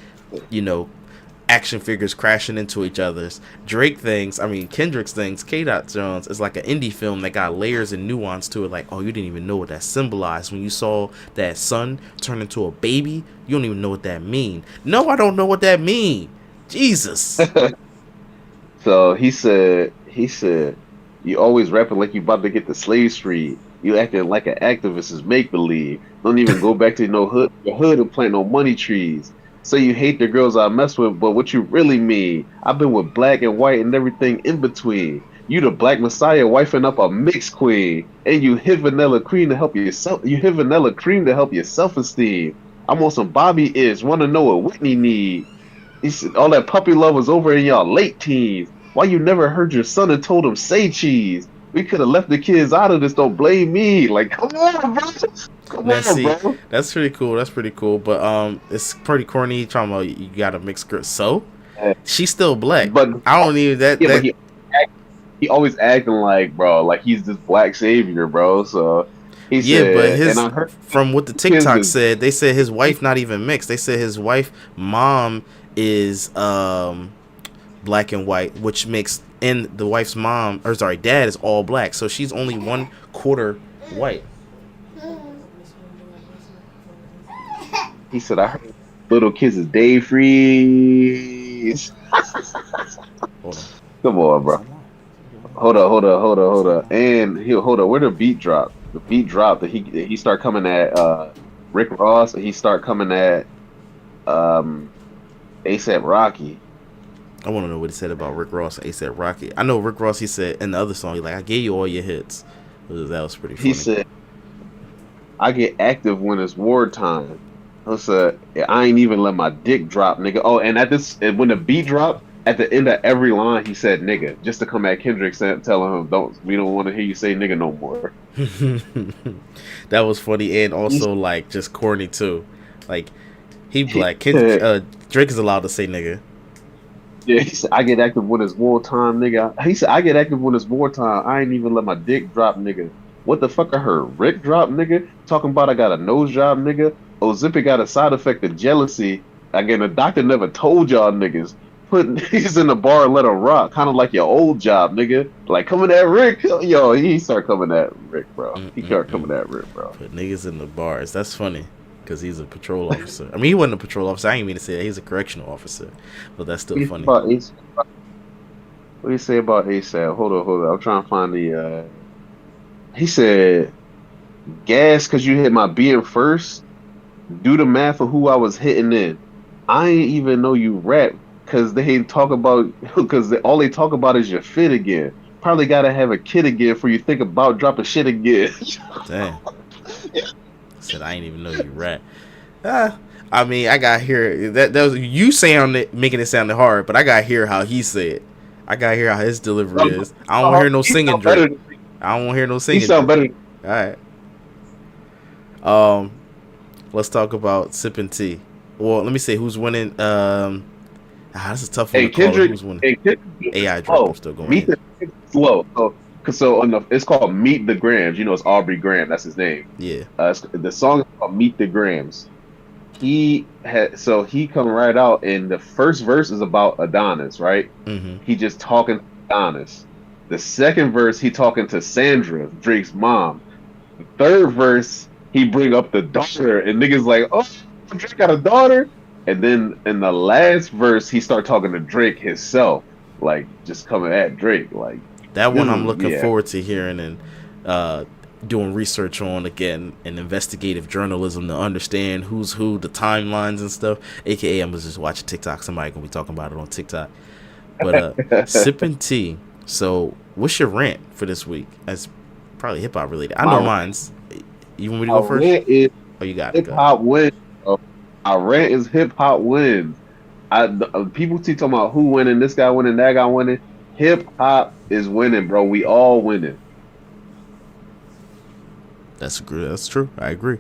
Speaker 1: action figures crashing into each other's. Kendrick's things, K. Jones is like an indie film that got layers and nuance to it. Like, oh, you didn't even know what that symbolized when you saw that son turn into a baby. You don't even know what that mean. No, I don't know what that mean. Jesus.
Speaker 3: So he said, you always rapping like you about to get the slaves free. You acting like an activist is make believe. Don't even go back to your hood and plant no money trees. So you hate the girls I mess with, but what you really mean? I've been with black and white and everything in between. You the black messiah wifing up a mixed queen, and you hit vanilla cream to help yourself. You hit vanilla cream to help your self-esteem. I'm on some Bobby Ish, wanna know what Whitney need. He said all that puppy love was over in y'all late teens. Why you never heard your son and told him say cheese? We could have left the kids out of this. Don't blame me. Like, come on, bro. Bro.
Speaker 1: That's pretty cool. But it's pretty corny. Talking about you got a mixed girl. So she's still black. But I don't even that.
Speaker 3: Yeah, that but he always acting like, bro, like he's this black savior, bro. So he said,
Speaker 1: but from what the TikTok said, they said his wife not even mixed. They said his wife mom is black and white, which makes, and the wife's dad is all black, so she's only 1/4 white.
Speaker 3: He said, I heard little kids is day freeze. Come on, bro. Hold up. And where the beat drop? The beat dropped that he start coming at Rick Ross, and he start coming at ASAP Rocky.
Speaker 1: I want to know what he said about Rick Ross and ASAP Rocky. I know Rick Ross, he said in the other song, I gave you all your hits. That was pretty funny.
Speaker 3: He said, I get active when it's wartime. I ain't even let my dick drop, nigga. Oh, and when the beat dropped, at the end of every line, he said nigga, just to come at Kendrick telling him, we don't want to hear you say nigga no more.
Speaker 1: That was funny and also like just corny too. Like he
Speaker 3: He
Speaker 1: black.
Speaker 3: said,
Speaker 1: Drake is allowed to say nigga.
Speaker 3: yeah, he said, I get active when it's wartime, nigga. He said, I get active when it's wartime. I ain't even let my dick drop, nigga. What the fuck I heard? Rick drop, nigga? Talking about I got a nose job, nigga. Ozempic got a side effect of jealousy. Again, the doctor never told y'all niggas. Put niggas in the bar and let her rock. Kind of like your old job, nigga. Like coming at Rick. Yo, he started coming at Rick, bro. He started
Speaker 1: Mm-mm-mm.
Speaker 3: coming at Rick, bro.
Speaker 1: Put niggas in the bars. That's funny because he's a patrol officer. I mean, he wasn't a patrol officer. I didn't mean to say that. He's a correctional officer, but that's still
Speaker 3: He's
Speaker 1: funny.
Speaker 3: about what do you say about ASAP? Hold on. I'm trying to find he said gas because you hit my being first. Do the math of who I was hitting in. I ain't even know you rap because they ain't talk about because all they talk about is your fit again. Probably gotta have a kid again for you think about dropping shit again.
Speaker 1: Damn. Said I ain't even know you rap. Ah, I mean, I got here that was you sound it making it sound hard, but I got to hear how he said. I got to hear how his delivery is. I don't hear no
Speaker 3: He
Speaker 1: singing
Speaker 3: sound better
Speaker 1: Drake.
Speaker 3: than me.
Speaker 1: I don't hear no
Speaker 3: He
Speaker 1: singing
Speaker 3: sound
Speaker 1: Drake.
Speaker 3: better.
Speaker 1: All right. Um, let's talk about sipping tea. Well, let me say who's winning. This is a tough one to
Speaker 3: And
Speaker 1: call it.
Speaker 3: Kendrick
Speaker 1: Who's winning?
Speaker 3: and Kendrick is
Speaker 1: AI Drake. I'm
Speaker 3: slow.
Speaker 1: still going
Speaker 3: Meet
Speaker 1: in.
Speaker 3: the slow. So on it's called Meet the Grams. You know, it's Aubrey Graham. That's his name.
Speaker 1: Yeah.
Speaker 3: The song is called Meet the Grams. He come right out, and the first verse is about Adonis, right?
Speaker 1: Mm-hmm.
Speaker 3: He just talking to Adonis. The second verse, he talking to Sandra, Drake's mom. The third verse, he bring up the daughter, and niggas like, oh, Drake got a daughter. And then in the last verse, he start talking to Drake himself, like just coming at Drake, like,
Speaker 1: That one I'm looking
Speaker 3: yeah.
Speaker 1: forward to hearing and uh, doing research on again and investigative journalism to understand who's who, the timelines and stuff. AKA, I'm just watching TikTok. Somebody gonna be talking about it on TikTok. But sipping tea. So, what's your rant for this week? That's probably hip hop related. I know
Speaker 3: my
Speaker 1: mine's. You want me to
Speaker 3: my
Speaker 1: go first?
Speaker 3: rant is
Speaker 1: Oh, you got it.
Speaker 3: hip
Speaker 1: Go.
Speaker 3: hop wins. Bro. My rant is hip hop wins. People keep talking about who winning, this guy winning, that guy winning. Hip hop is winning, bro. We all winning.
Speaker 1: That's good. That's true. I agree.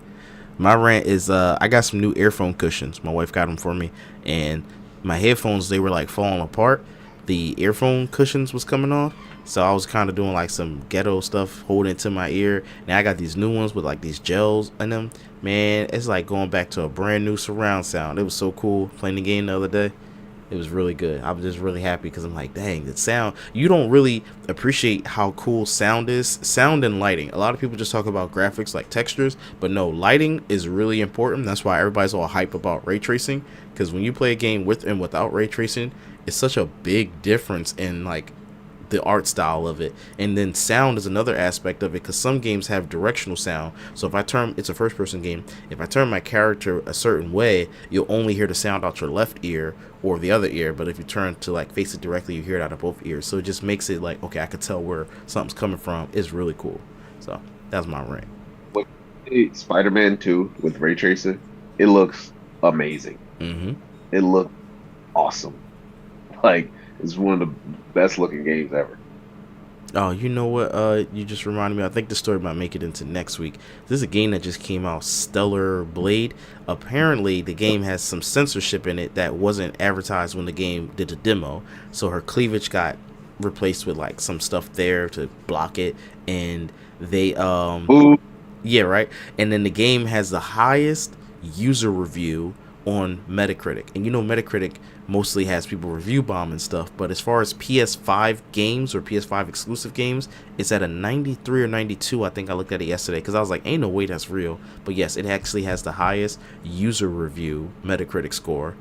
Speaker 1: My rant is I got some new earphone cushions. My wife got them for me, and my headphones they were like falling apart. The earphone cushions was coming off, so I was kind of doing like some ghetto stuff, holding it to my ear. Now I got these new ones with like these gels in them. Man, it's like going back to a brand new surround sound. It was so cool playing the game the other day. It was really good. I'm just really happy because I'm like, dang, the sound. You don't really appreciate how cool sound is. Sound and lighting. A lot of people just talk about graphics like textures, but no, lighting is really important. That's why everybody's all hype about ray tracing. Because when you play a game with and without ray tracing, it's such a big difference in like the art style of it. And then sound is another aspect of it because some games have directional sound. So if I turn, it's a first person game, if I turn my character a certain way, you'll only hear the sound out your left ear or the other ear. But if you turn to like face it directly, you hear it out of both ears. So it just makes it like, okay, I could tell where something's coming from. It's really cool. So that's my rant.
Speaker 3: What Spider-Man 2 with ray tracing, it looks amazing.
Speaker 1: Mm-hmm.
Speaker 3: It looks awesome. Like it's one of the best looking games ever.
Speaker 1: Oh, you know what? You just reminded me. I think the story might make it into next week. This is a game that just came out, Stellar Blade. Apparently, the game has some censorship in it that wasn't advertised when the game did the demo. So her cleavage got replaced with like some stuff there to block it, and they
Speaker 3: Ooh,
Speaker 1: yeah, right. And then the game has the highest user review on Metacritic. And you know Metacritic mostly has people review bomb and stuff, but as far as PS5 games or PS5 exclusive games, it's at a 93 or 92. I think I looked at it yesterday because I was like, ain't no way that's real. But yes, it actually has the highest user review Metacritic score,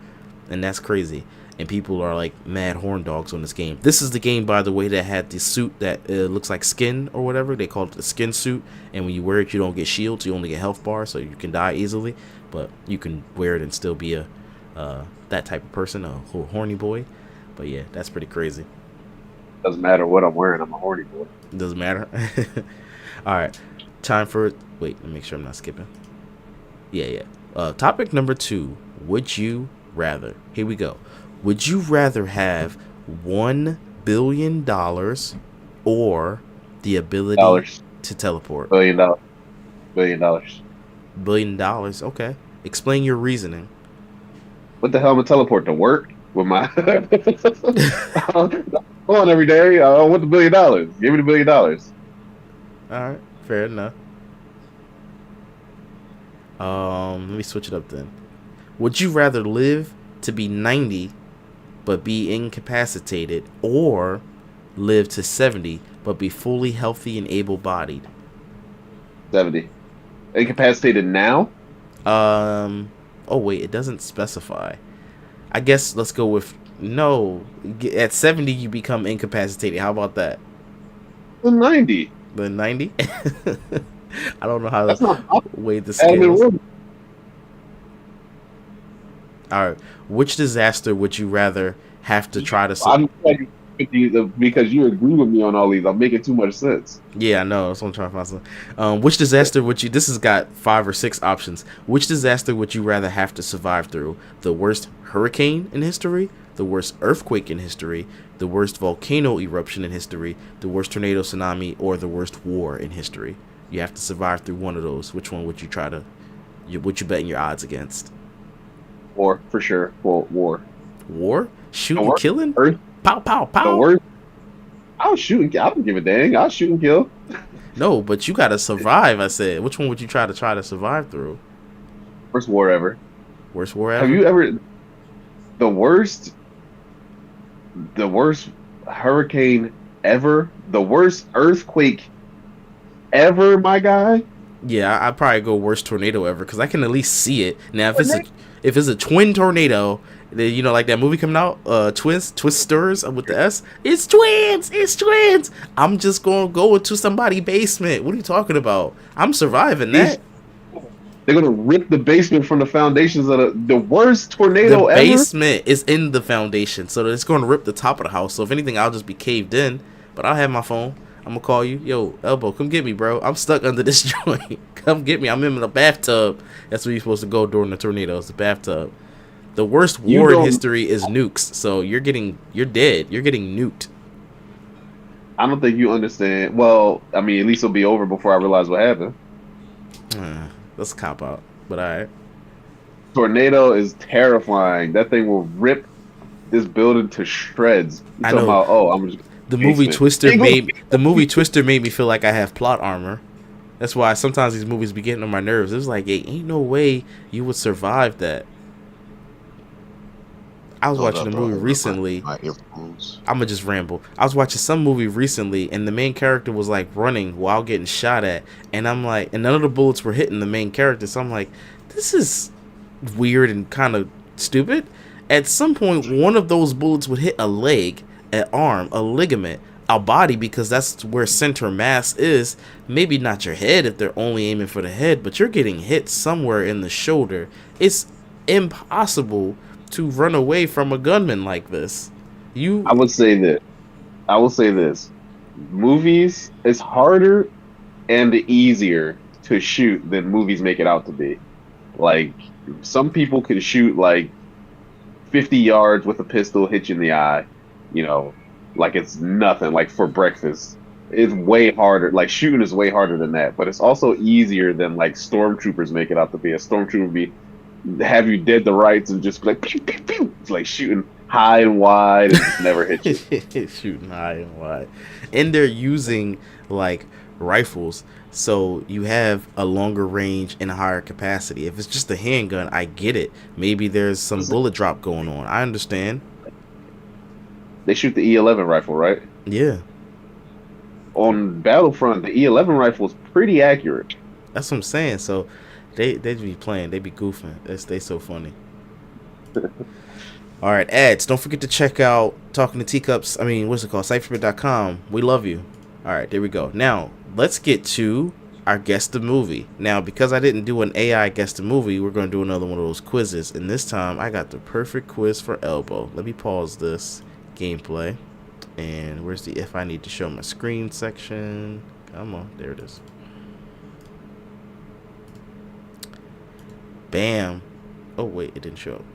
Speaker 1: and that's crazy. And people are like mad horn dogs on this game. This is the game, by the way, that had the suit that looks like skin or whatever. They call it the skin suit. And when you wear it, you don't get shields. You only get health bars, so you can die easily. But you can wear it and still be a that type of person, a horny boy. But yeah, that's pretty crazy.
Speaker 3: doesn't matter what I'm wearing. I'm a horny boy.
Speaker 1: It doesn't matter. All right, time for wait. Let me make sure I'm not skipping. Yeah. Topic number 2. Would you rather? Here we go. Would you rather have $1 billion or the ability
Speaker 3: Dollars.
Speaker 1: to teleport?
Speaker 3: $1 billion. $1 billion.
Speaker 1: $1 billion. Okay. Explain your reasoning.
Speaker 3: What the hell am I teleport to work with my on every day? I want the $1 billion. Give me the $1 billion.
Speaker 1: All right. Fair enough. Let me switch it up then. Would you rather live to be 90 but be incapacitated, or live to 70 but be fully healthy and able-bodied?
Speaker 3: 70. Incapacitated now?
Speaker 1: Oh wait, it doesn't specify. I guess let's go with no. At 70 you become incapacitated. How about that?
Speaker 3: 90.
Speaker 1: The 90? I don't know how
Speaker 3: That's
Speaker 1: to
Speaker 3: not
Speaker 1: weigh the
Speaker 3: Adam and
Speaker 1: scales.
Speaker 3: Robin.
Speaker 1: All right. Which disaster would you rather have to try to
Speaker 3: I'm glad because you agree with me on all these. I'm making too much sense.
Speaker 1: Yeah, I know. That's what I'm trying to find something. Which disaster would you? This has got 5 or 6 options. Which disaster would you rather have to survive through? The worst hurricane in history, the worst earthquake in history, the worst volcano eruption in history, the worst tornado, tsunami, or the worst war in history? You have to survive through one of those. Which one would you try to? Would you betting your odds against?
Speaker 3: War, for sure. Well, war.
Speaker 1: War?
Speaker 3: The
Speaker 1: Shooting,
Speaker 3: worst,
Speaker 1: killing?
Speaker 3: Earth,
Speaker 1: Pow, pow,
Speaker 3: the
Speaker 1: pow.
Speaker 3: worst. I'll shoot and kill. I don't give a dang. I'll shoot and kill.
Speaker 1: No, but you gotta survive. I said. Which one would you try to survive through?
Speaker 3: Worst war ever.
Speaker 1: Worst war ever.
Speaker 3: Have you ever the worst hurricane ever? The worst earthquake ever, my guy?
Speaker 1: Yeah, I'd probably go worst tornado ever because I can at least see it. Now, if it's a twin tornado, then, you know, like that movie coming out, Twisters with the S. It's twins. I'm just gonna go into somebody's basement. What are you talking about? I'm surviving that.
Speaker 3: They're gonna rip the basement from the foundations of the worst
Speaker 1: The
Speaker 3: tornado ever.
Speaker 1: basement is in the foundation, so it's gonna rip the top of the house. So if anything, I'll just be caved in. But I'll have my phone. I'm gonna call you. Yo, Elbow, come get me, bro. I'm stuck under this joint. Come get me. I'm in the bathtub. That's where you're supposed to go during the tornadoes, the bathtub. The worst war in history is nukes. So you're dead. You're getting nuked.
Speaker 3: I don't think you understand. Well, I mean, at least it'll be over before I realize what happened.
Speaker 1: Let's cop out. But alright.
Speaker 3: Tornado is terrifying. That thing will rip this building to shreds.
Speaker 1: I know.
Speaker 3: I'm just
Speaker 1: The movie Twister made me feel like I have plot armor. That's why sometimes these movies be getting on my nerves. It was like, hey, ain't no way you would survive that. I was watching a movie recently. I'ma just ramble. I was watching some movie recently, and the main character was like running while getting shot at, and I'm like, and none of the bullets were hitting the main character. So I'm like, this is weird and kind of stupid. At some point, one of those bullets would hit a leg, an arm, a ligament, a body, because that's where center mass is. Maybe not your head if they're only aiming for the head, but you're getting hit somewhere in the shoulder. It's impossible to run away from a gunman like this.
Speaker 3: I will say this. Movies is harder and easier to shoot than movies make it out to be. Like, some people can shoot like 50 yards with a pistol, hit you in the eye, you know, like it's nothing, like for breakfast. It's way harder. Like, shooting is way harder than that, but it's also easier than like stormtroopers make it out to be. A stormtrooper be have you dead to rights and just be like pew, pew, pew. It's like shooting high and wide and just never hit you.
Speaker 1: Shooting high and wide. And they're using like rifles, so you have a longer range and a higher capacity. If it's just a handgun, I get it. Maybe there's some bullet drop going on. I understand.
Speaker 3: They shoot the E11 rifle, right?
Speaker 1: Yeah.
Speaker 3: On Battlefront, the E11 rifle is pretty accurate.
Speaker 1: That's what I'm saying. So they be playing, they be goofing. They so funny. All right, ads. Don't forget to check out Talking to Teacups. I mean, what's it called? Cypherman.com. We love you. All right, there we go. Now let's get to our guess the movie. Now, because I didn't do an AI guess the movie, we're going to do another one of those quizzes. And this time, I got the perfect quiz for Elbow. Let me pause this gameplay. And where's the if I need to show my screen section? Come on, there it is. Bam. Oh, wait, it didn't show up.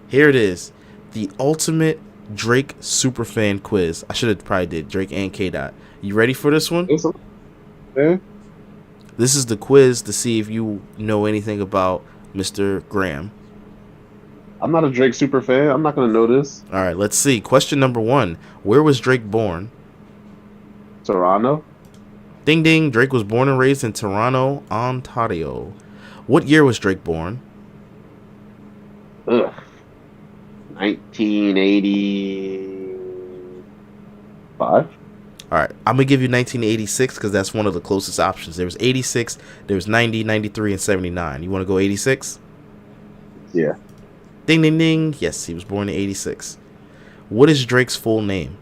Speaker 1: Here it is. The ultimate Drake superfan quiz. I should have probably did Drake and K. Dot. You ready for this one?
Speaker 3: Yeah.
Speaker 1: This is the quiz to see if you know anything about Mr. Graham.
Speaker 3: I'm not a Drake super fan. I'm not gonna know this.
Speaker 1: All right, let's see. Question number 1. Where was Drake born?
Speaker 3: Toronto.
Speaker 1: Ding ding. Drake was born and raised in Toronto, Ontario. What year was Drake born?
Speaker 3: Ugh. 1985.
Speaker 1: All right, I'm going to give you 1986 because that's one of the closest options. There was 86, there was 90, 93, and 79. You want to go 86?
Speaker 3: Yeah.
Speaker 1: Ding, ding, ding. Yes, he was born in 86. What is Drake's full name?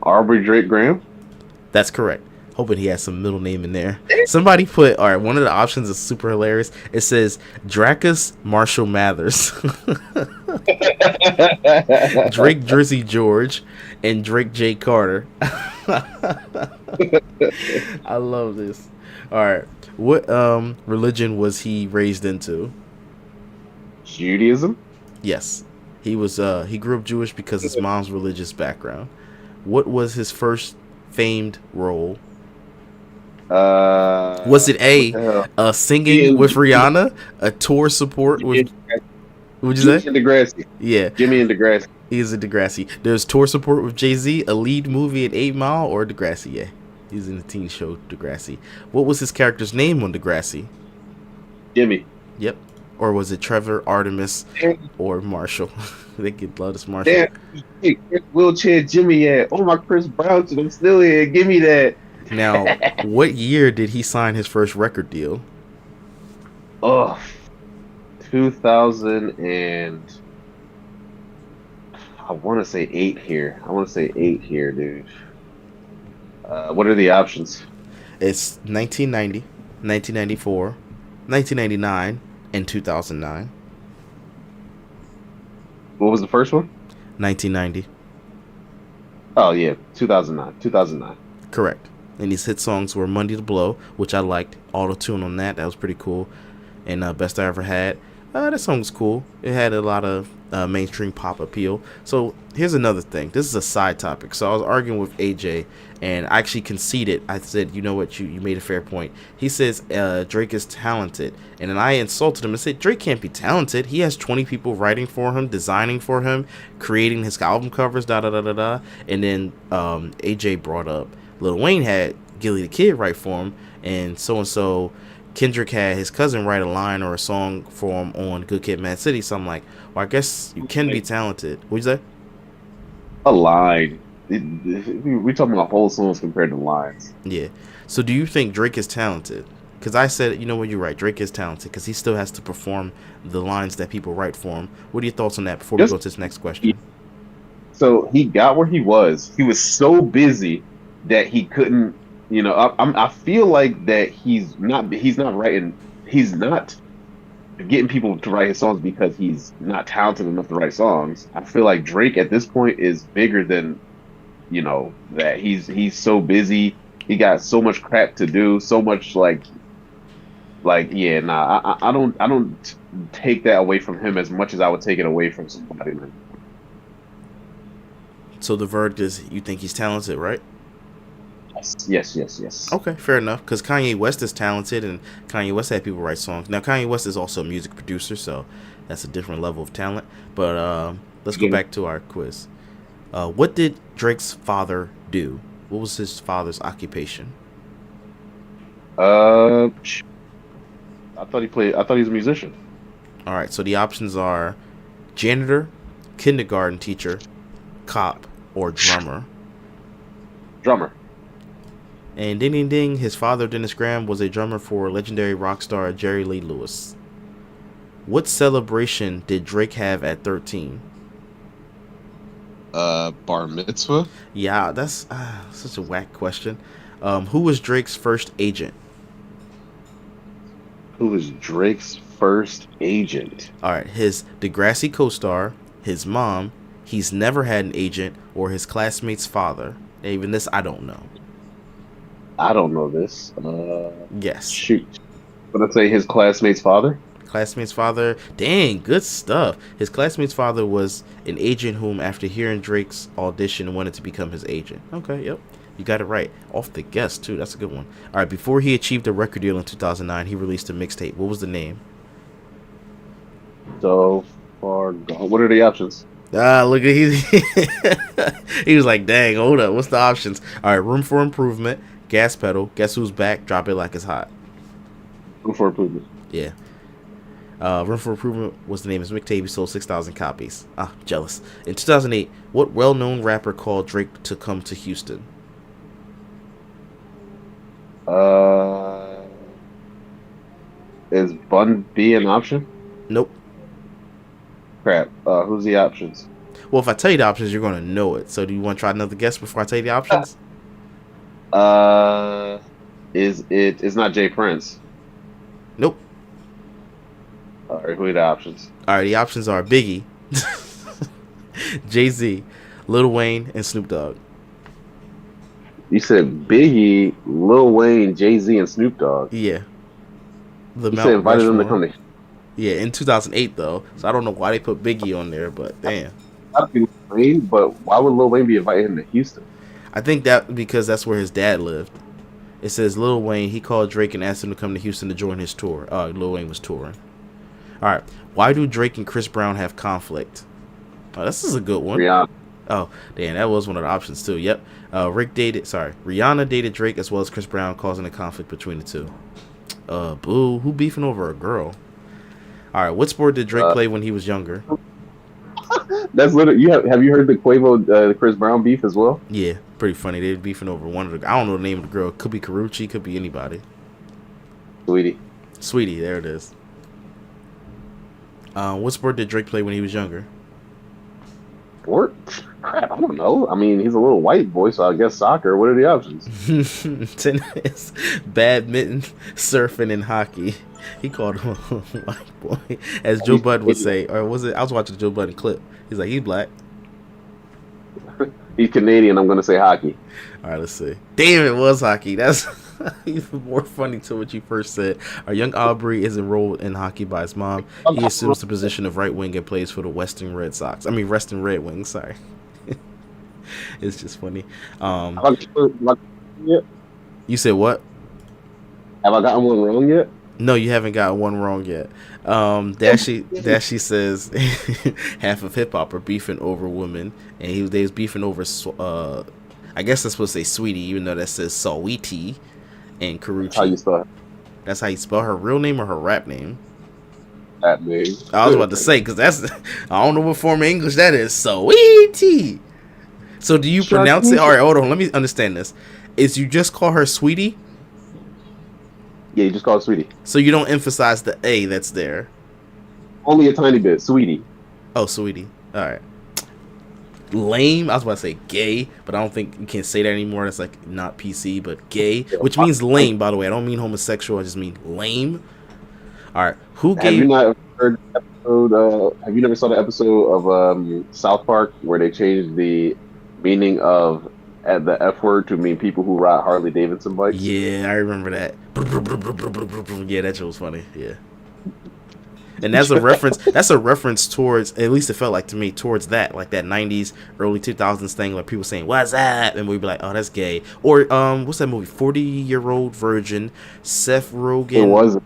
Speaker 3: Aubrey Drake Graham.
Speaker 1: That's correct. Hoping he has some middle name in there. Somebody put, all right, one of the options is super hilarious. It says Dracus Marshall Mathers, Drake Jersey George, and Drake J. Carter. I love this. All right. What religion was he raised into?
Speaker 3: Judaism.
Speaker 1: Yes. He grew up Jewish because his mom's religious background. What was his first famed role? Was it A, singing with Rihanna, a tour support with, what'd you say?
Speaker 3: Jimmy and Degrassi.
Speaker 1: Yeah,
Speaker 3: Jimmy and Degrassi.
Speaker 1: he's a Degrassi. There's tour support with Jay-Z, a lead movie at 8 Mile, or Degrassi. Yeah, he's in the teen show Degrassi. What was his character's name on Degrassi?
Speaker 3: Jimmy.
Speaker 1: Yep. Or was it Trevor, Artemis, or Marshall? They could love this Marshall.
Speaker 3: Damn, hey, wheelchair Jimmy at? Oh, my Chris Brown, I'm still here. Give me that.
Speaker 1: Now, what year did he sign his first record deal?
Speaker 3: Oh, 2000 and I want to say 8 here. Dude. What are the options?
Speaker 1: It's 1990, 1994, 1999, and 2009.
Speaker 3: What was the first one?
Speaker 1: 1990.
Speaker 3: Oh, yeah, 2009.
Speaker 1: Correct. And his hit songs were Monday to Blow, which I liked. Auto-tune on that. That was pretty cool. And Best I Ever Had. That song was cool. It had a lot of mainstream pop appeal. So here's another thing. This is a side topic. So I was arguing with AJ, and I actually conceded. I said, you know what, you made a fair point. He says Drake is talented. And then I insulted him and said, Drake can't be talented. He has 20 people writing for him, designing for him, creating his album covers, da-da-da-da-da. And then AJ brought up Lil Wayne had Gilly the Kid write for him, and so Kendrick had his cousin write a line or a song for him on Good Kid, Mad City. So I'm like, well, I guess you can be talented. What'd you say?
Speaker 3: A line. We're talking about whole songs compared to lines.
Speaker 1: Yeah. So do you think Drake is talented? Because I said, you know what, you're right. Drake is talented because he still has to perform the lines that people write for him. What are your thoughts on that before we go to this next question?
Speaker 3: So he got where he was. He was so busy that he couldn't, I feel like that he's not getting people to write his songs because he's not talented enough to write songs. I feel like Drake at this point is bigger than, that he's so busy. He got so much crap to do, so much I don't take that away from him as much as I would take it away from somebody.
Speaker 1: So the verdict is you think he's talented, right?
Speaker 3: Yes.
Speaker 1: Okay, fair enough. Because Kanye West is talented, and Kanye West had people write songs. Now, Kanye West is also a music producer, so that's a different level of talent. But let's go back to our quiz. What did Drake's father do? What was his father's occupation?
Speaker 3: I thought he was a musician.
Speaker 1: All right, so the options are janitor, kindergarten teacher, cop, or drummer.
Speaker 3: Drummer.
Speaker 1: And ding ding ding, his father, Dennis Graham, was a drummer for legendary rock star Jerry Lee Lewis. What celebration did Drake have at 13?
Speaker 4: Bar mitzvah?
Speaker 1: Yeah, that's such a whack question. Who was Drake's first agent?
Speaker 3: Who was Drake's first agent?
Speaker 1: All right, his Degrassi co-star, his mom, he's never had an agent, or his classmate's father. Even this, I don't know.
Speaker 3: I don't know this.
Speaker 1: Yes.
Speaker 3: Shoot. I'm gonna say his classmate's father.
Speaker 1: Classmate's father. Dang, good stuff. His classmate's father was an agent whom, after hearing Drake's audition, wanted to become his agent. Okay, yep. You got it right. Off the guess, too. That's a good one. All right, before he achieved a record deal in 2009, he released a mixtape. What was the name?
Speaker 3: So far gone. What are the options?
Speaker 1: Ah, look at he was like, dang, hold up. What's the options? All right, Room for Improvement, Gas Pedal, Guess Who's Back, Drop It Like It's Hot.
Speaker 3: Room for Improvement.
Speaker 1: Yeah. Room for Improvement was the name of his mixtape. He sold 6,000 copies. Ah, jealous. In 2008, what well-known rapper called Drake to come to Houston?
Speaker 3: Uh, is Bun B an option?
Speaker 1: Nope.
Speaker 3: Crap. Who's the options?
Speaker 1: Well, if I tell you the options, you're going to know it. So do you want to try another guess before I tell you the options?
Speaker 3: Uh, it's not Jay Prince.
Speaker 1: Nope.
Speaker 3: All right, who are the options?
Speaker 1: All right, the options are Biggie, Jay-Z, Lil Wayne, and Snoop Dogg.
Speaker 3: You said Biggie, Lil Wayne, Jay-Z, and Snoop Dogg.
Speaker 1: Yeah. The
Speaker 3: You
Speaker 1: Mount
Speaker 3: said invited them to
Speaker 1: Rushmore.
Speaker 3: come to.
Speaker 1: Yeah, in 2008, though. So I don't know why they put Biggie on there, but damn.
Speaker 3: That'd be Lil Wayne, but why would Lil Wayne be inviting him to Houston?
Speaker 1: I think that because that's where his dad lived. It says Lil Wayne, he called Drake and asked him to come to Houston to join his tour. Lil Wayne was touring. All right. Why do Drake and Chris Brown have conflict? Oh, this is a good one.
Speaker 3: Rihanna.
Speaker 1: Oh, damn, that was one of the options too. Yep. Rihanna dated Drake as well as Chris Brown, causing a conflict between the two. Boo, who beefing over a girl? All right, what sport did Drake play when he was younger?
Speaker 3: That's literally. Have you heard the Quavo Chris Brown beef as well?
Speaker 1: Yeah, pretty funny. They were beefing over one of the. I don't know the name of the girl. Could be Karuchi, could be anybody. Sweetie, there it is. What sport did Drake play when he was younger?
Speaker 3: Sport? Crap, I don't know. I mean, he's a little white boy, so I guess soccer. What are the options?
Speaker 1: Tennis, badminton, surfing, and hockey. He called him a white boy, as Joe Budden would say, or was it? I was watching the Joe Budden clip. He's like, he's black.
Speaker 3: He's Canadian. I'm gonna say hockey.
Speaker 1: All right, let's see. Damn, it was hockey. That's even more funny to what you first said. Our young Aubrey is enrolled in hockey by his mom. He assumes the position of right wing and plays for the Western Red Red Wings. Sorry. It's just funny. You said what?
Speaker 3: Have I gotten one wrong yet?
Speaker 1: No, you haven't got one wrong yet. Dashi says half of hip hop are beefing over women, and they was beefing over. I guess that's supposed to say sweetie, even though that says Saweetie and Karuchi.
Speaker 3: How you spell it?
Speaker 1: That's how you spell her real name or her rap name.
Speaker 3: That name.
Speaker 1: I was about to say because that's I don't know what form of English that is. Saweetie. So do you pronounce it? All right, hold on. Let me understand this. Is you just call her sweetie?
Speaker 3: Yeah, you just call it sweetie.
Speaker 1: So you don't emphasize the A that's there.
Speaker 3: Only a tiny bit, sweetie.
Speaker 1: Oh, sweetie. All right. Lame. I was about to say gay, but I don't think you can say that anymore. That's like not PC, but gay, which means lame. By the way, I don't mean homosexual. I just mean lame. All right.
Speaker 3: Have you not heard the episode? Have you never saw the episode of South Park where they changed the meaning of the F word to mean people who ride Harley Davidson bikes?
Speaker 1: Yeah, I remember that. Yeah, that shit was funny. Yeah. And that's a reference. That's a reference towards, at least it felt like to me, towards that, like that '90s, early 2000s thing, like people saying "What's that?" and we'd be like, "Oh, that's gay." Or what's that movie? 40-Year-Old Virgin. Seth Rogen.
Speaker 3: It wasn't.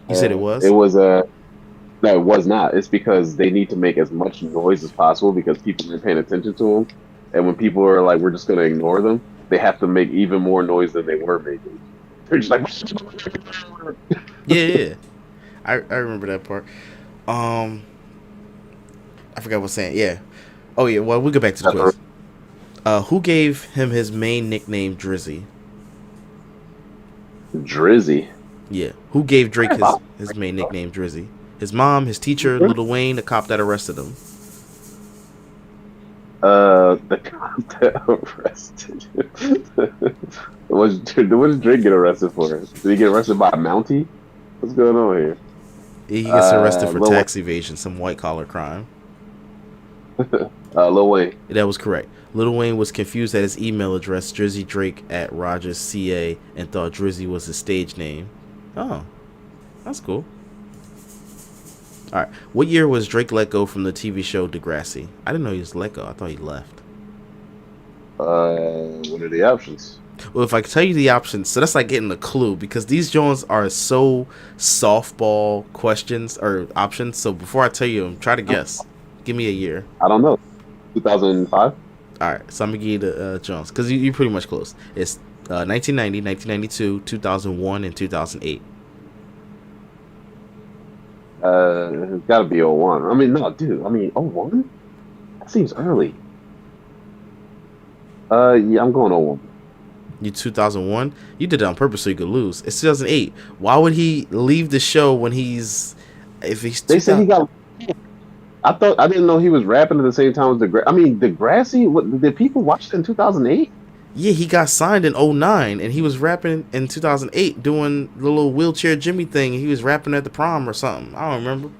Speaker 1: You said it was.
Speaker 3: It was no, it was not. It's because they need to make as much noise as possible because people are paying attention to them, and when people are like, "We're just going to ignore them," they have to make even more noise than they were making. They're just like,
Speaker 1: yeah. I remember that part. I forgot what I was saying. Yeah. Oh yeah. Well, we'll go back to the quiz. Who gave him his main nickname, Drizzy?
Speaker 3: Drizzy.
Speaker 1: Yeah. Who gave Drake his main nickname, Drizzy? His mom, his teacher, Lil Wayne, the cop that arrested him.
Speaker 3: The cop that arrested him. What did Drake get arrested for? Did he get arrested by a Mountie? What's going on here?
Speaker 1: He gets arrested for tax evasion, some white collar crime.
Speaker 3: Lil Wayne.
Speaker 1: That was correct. Lil Wayne was confused at his email address, DrizzyDrake@RogersCA, and thought Drizzy was his stage name. Oh, That's cool. All right. What year was Drake let go from the TV show Degrassi? I didn't know he was let go. I thought he left.
Speaker 3: What are the options?
Speaker 1: Well, if I could tell you the options, so that's like getting a clue because these Jones are so softball questions or options. So before I tell you them, try to guess. Give me a year.
Speaker 3: I don't know. 2005.
Speaker 1: All right, so I'm gonna give you the Jones because you're pretty much close. It's 1990, 1992, 2001, and 2008.
Speaker 3: It's got to be '01. I mean, no, dude. I mean, '01. That seems early. Yeah, I'm going '01.
Speaker 1: You 2001. You did it on purpose so you could lose. It's 2008. Why would he leave the show when he's if he's?
Speaker 3: They said he got. I didn't know he was rapping at the same time as Degrassi. What did people watch it in 2008?
Speaker 1: Yeah, he got signed in 2009 and he was rapping in 2008 doing the little wheelchair Jimmy thing. He was rapping at the prom or something. I don't remember.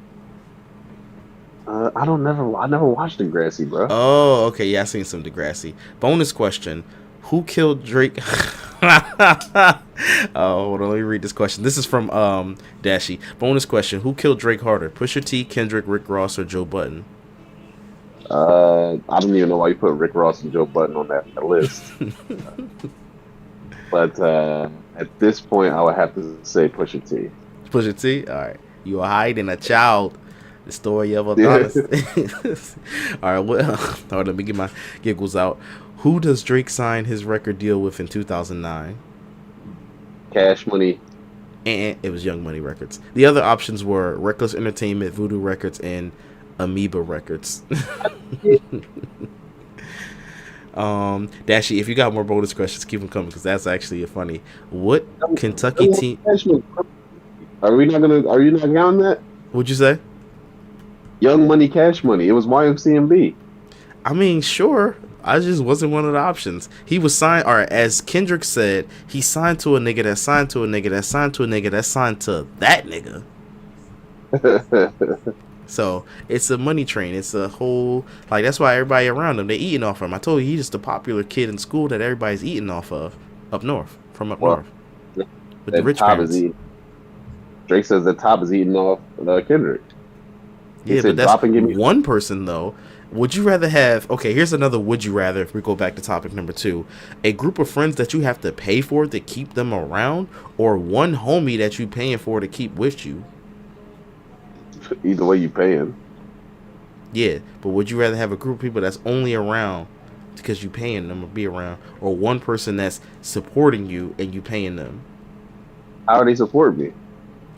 Speaker 3: I never watched Degrassi, bro.
Speaker 1: Oh, okay. Yeah, I seen some Degrassi. Bonus question: who killed Drake? Oh, hold on. Let me read this question. This is from Dashi. Bonus question: who killed Drake harder, Pusha T, Kendrick, Rick Ross, or Joe Budden?
Speaker 3: I don't even know why you put Rick Ross and Joe Budden on that list. But at this point, I would have to say Pusha T.
Speaker 1: Pusha T. All right. You are hiding a child. The story of Adonis. All right. Well, all right, let me get my giggles out. Who does Drake sign his record deal with in 2009?
Speaker 3: Cash Money.
Speaker 1: And it was Young Money Records. The other options were Reckless Entertainment, Voodoo Records, and Amoeba Records. Dashi, if you got more bonus questions, keep them coming because that's actually funny. What Kentucky team?
Speaker 3: Are you not counting that?
Speaker 1: What'd you say?
Speaker 3: Young Money, Cash Money. It was YMCMB.
Speaker 1: I mean, sure. I just wasn't one of the options. He was signed, or as Kendrick said, he signed to a nigga that signed to a nigga that signed to a nigga that signed to that nigga. So it's a money train. It's a whole that's why everybody around him they eating off of him. I told you he's just a popular kid in school that everybody's eating off of up north north with the rich parents.
Speaker 3: Drake says the top is eating off Kendrick.
Speaker 1: Yeah, but that's one person though. Would you rather have? Okay, here's another. Would you rather? If we go back to topic number 2, a group of friends that you have to pay for to keep them around, or one homie that you paying for to keep with you.
Speaker 3: Either way, you paying.
Speaker 1: Yeah, but would you rather have a group of people that's only around because you paying them to be around, or one person that's supporting you and you paying them?
Speaker 3: How do they support me?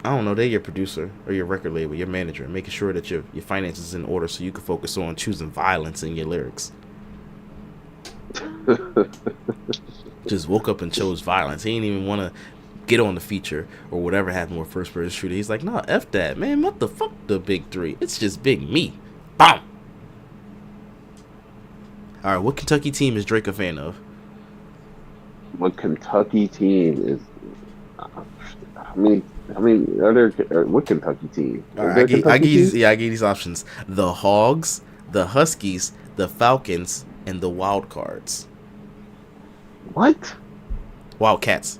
Speaker 1: I don't know. They're your producer or your record label, your manager, making sure that your finances is in order so you can focus on choosing violence in your lyrics. Just woke up and chose violence. He didn't even want to get on the feature or whatever happened with first person shooter. He's like, nah, F that, man. What the fuck the big 3? It's just big me. Bam! Alright, what Kentucky team is Drake a fan of?
Speaker 3: What Kentucky team is what Kentucky team?
Speaker 1: Alright, I give you these options. The Hogs, the Huskies, the Falcons, and the Wildcards.
Speaker 3: What?
Speaker 1: Wildcats.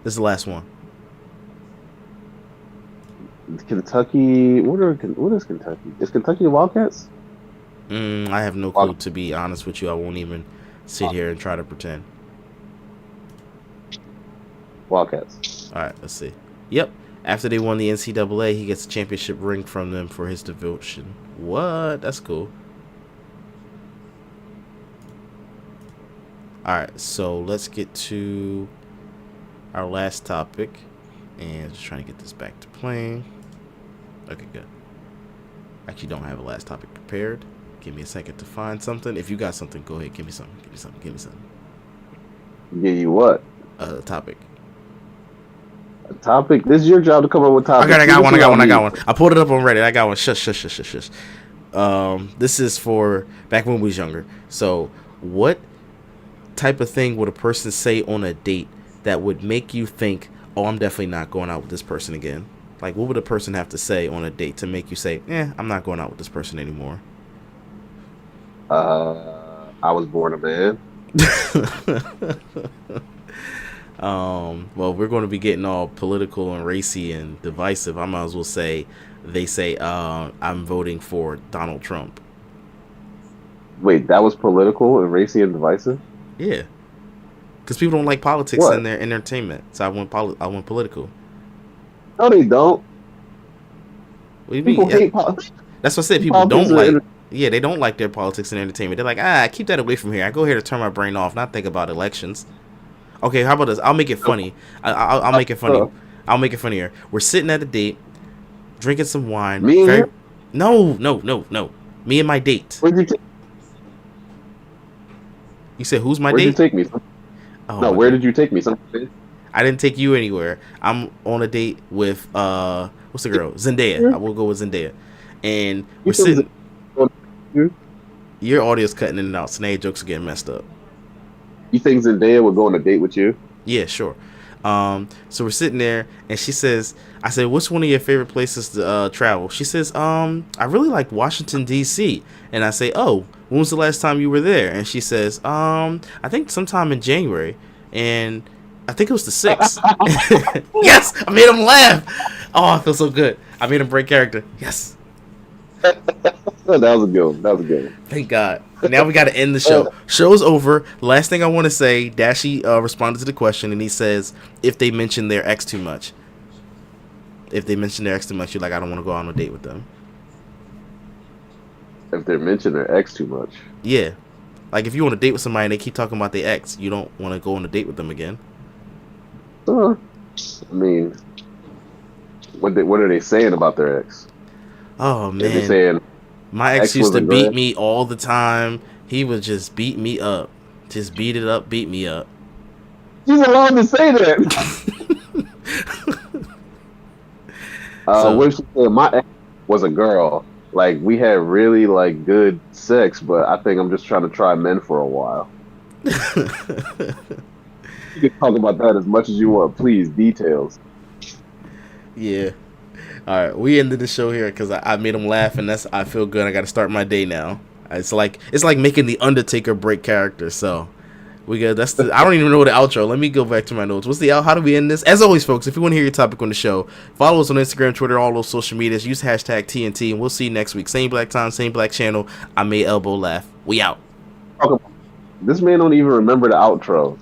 Speaker 1: This is the last one.
Speaker 3: Kentucky. What is Kentucky? Is Kentucky the Wildcats?
Speaker 1: I have no clue, to be honest with you. I won't even sit here and try to pretend.
Speaker 3: Wildcats.
Speaker 1: All right, let's see. Yep. After they won the NCAA, he gets a championship ring from them for his devotion. What? That's cool. All right, so let's get to our last topic. And just trying to get this back to playing. Okay, good. Actually, don't have a last topic prepared. Give me a second to find something. If you got something, go ahead. Give me something. Give me something.
Speaker 3: Give you what?
Speaker 1: Topic.
Speaker 3: A topic? This is your job to come up with topics.
Speaker 1: I got one. I pulled it up on Reddit. I got one. Shush. This is for back when we was younger. So, what type of thing would a person say on a date that would make you think, oh, I'm definitely not going out with this person again? Like, what would a person have to say on a date to make you say, I'm not going out with this person anymore?
Speaker 3: I was born a man.
Speaker 1: Well, we're going to be getting all political and racy and divisive. I might as well say they say I'm voting for Donald Trump.
Speaker 3: Wait, that was political and racy and divisive?
Speaker 1: Yeah, because people don't like politics
Speaker 3: What?
Speaker 1: in their entertainment, so I went political.
Speaker 3: No, they don't.
Speaker 1: What do you
Speaker 3: People
Speaker 1: mean?
Speaker 3: hate politics.
Speaker 1: That's what I said. People
Speaker 3: Politics
Speaker 1: don't
Speaker 3: are
Speaker 1: like. Yeah, they don't like their politics and entertainment. They're like, keep that away from here. I go here to turn my brain off, not think about elections. Okay, how about this? I'll make it funny. I'll make it funny. I'll make it funnier. We're sitting at a date, drinking some wine.
Speaker 3: Me and you?
Speaker 1: No. Me and my date.
Speaker 3: Where'd you take?
Speaker 1: You said who's my
Speaker 3: Where'd you
Speaker 1: date?
Speaker 3: take me?
Speaker 1: Oh,
Speaker 3: No,
Speaker 1: my
Speaker 3: where
Speaker 1: God.
Speaker 3: did you take me? Something.
Speaker 1: I didn't take you anywhere. I'm on a date with what's the girl? Zendaya. I will go with Zendaya. And we're
Speaker 3: You think
Speaker 1: sitting. Your audio's cutting in and out, so now your jokes are getting messed up.
Speaker 3: You think Zendaya would go on a date with you?
Speaker 1: Yeah, sure. So we're sitting there, and she says, "I said, what's one of your favorite places to travel?" She says, "I really like Washington D.C." And I say, "Oh, when was the last time you were there?" And she says, "I think sometime in January." And I think it was the 6th. Yes, I made him laugh. Oh, I feel so good. I made him break character. Yes,
Speaker 3: Oh, that was a good one. That was a good one.
Speaker 1: thank God. Now we got to end the show. Show's over. Last thing I want to say, Dashi responded to the question, and he says, if they mention their ex too much. If they mention their ex too much, you're like, I don't want to go on a date with them.
Speaker 3: If they're mentioning their ex too much.
Speaker 1: Yeah. Like, if you want to date with somebody and they keep talking about their ex, you don't want to go on a date with them again.
Speaker 3: I mean, what are they saying about their ex?
Speaker 1: Oh,
Speaker 3: If they
Speaker 1: man.
Speaker 3: saying
Speaker 1: My ex
Speaker 3: ex
Speaker 1: used
Speaker 3: was
Speaker 1: to
Speaker 3: a
Speaker 1: beat
Speaker 3: girl?
Speaker 1: me all the time. He would just beat me up. Just beat it up, beat me up.
Speaker 3: she's allowed to say that.
Speaker 1: So-
Speaker 3: What if she said my ex was a girl? Like we had really like good sex, but I think I'm just trying to try men for a while. You can talk about that as much as you want, please. Details.
Speaker 1: Yeah. All right, we ended the show here because I made him laugh, and I feel good. I got to start my day now. It's like making the Undertaker break character. So we got I don't even know the outro. Let me go back to my notes. What's the out? How do we end this? As always, folks, if you want to hear your topic on the show, follow us on Instagram, Twitter, all those social medias. Use hashtag TNT, and we'll see you next week. Same black time, same black channel. I made Elbow laugh. We out.
Speaker 3: This man don't even remember the outro.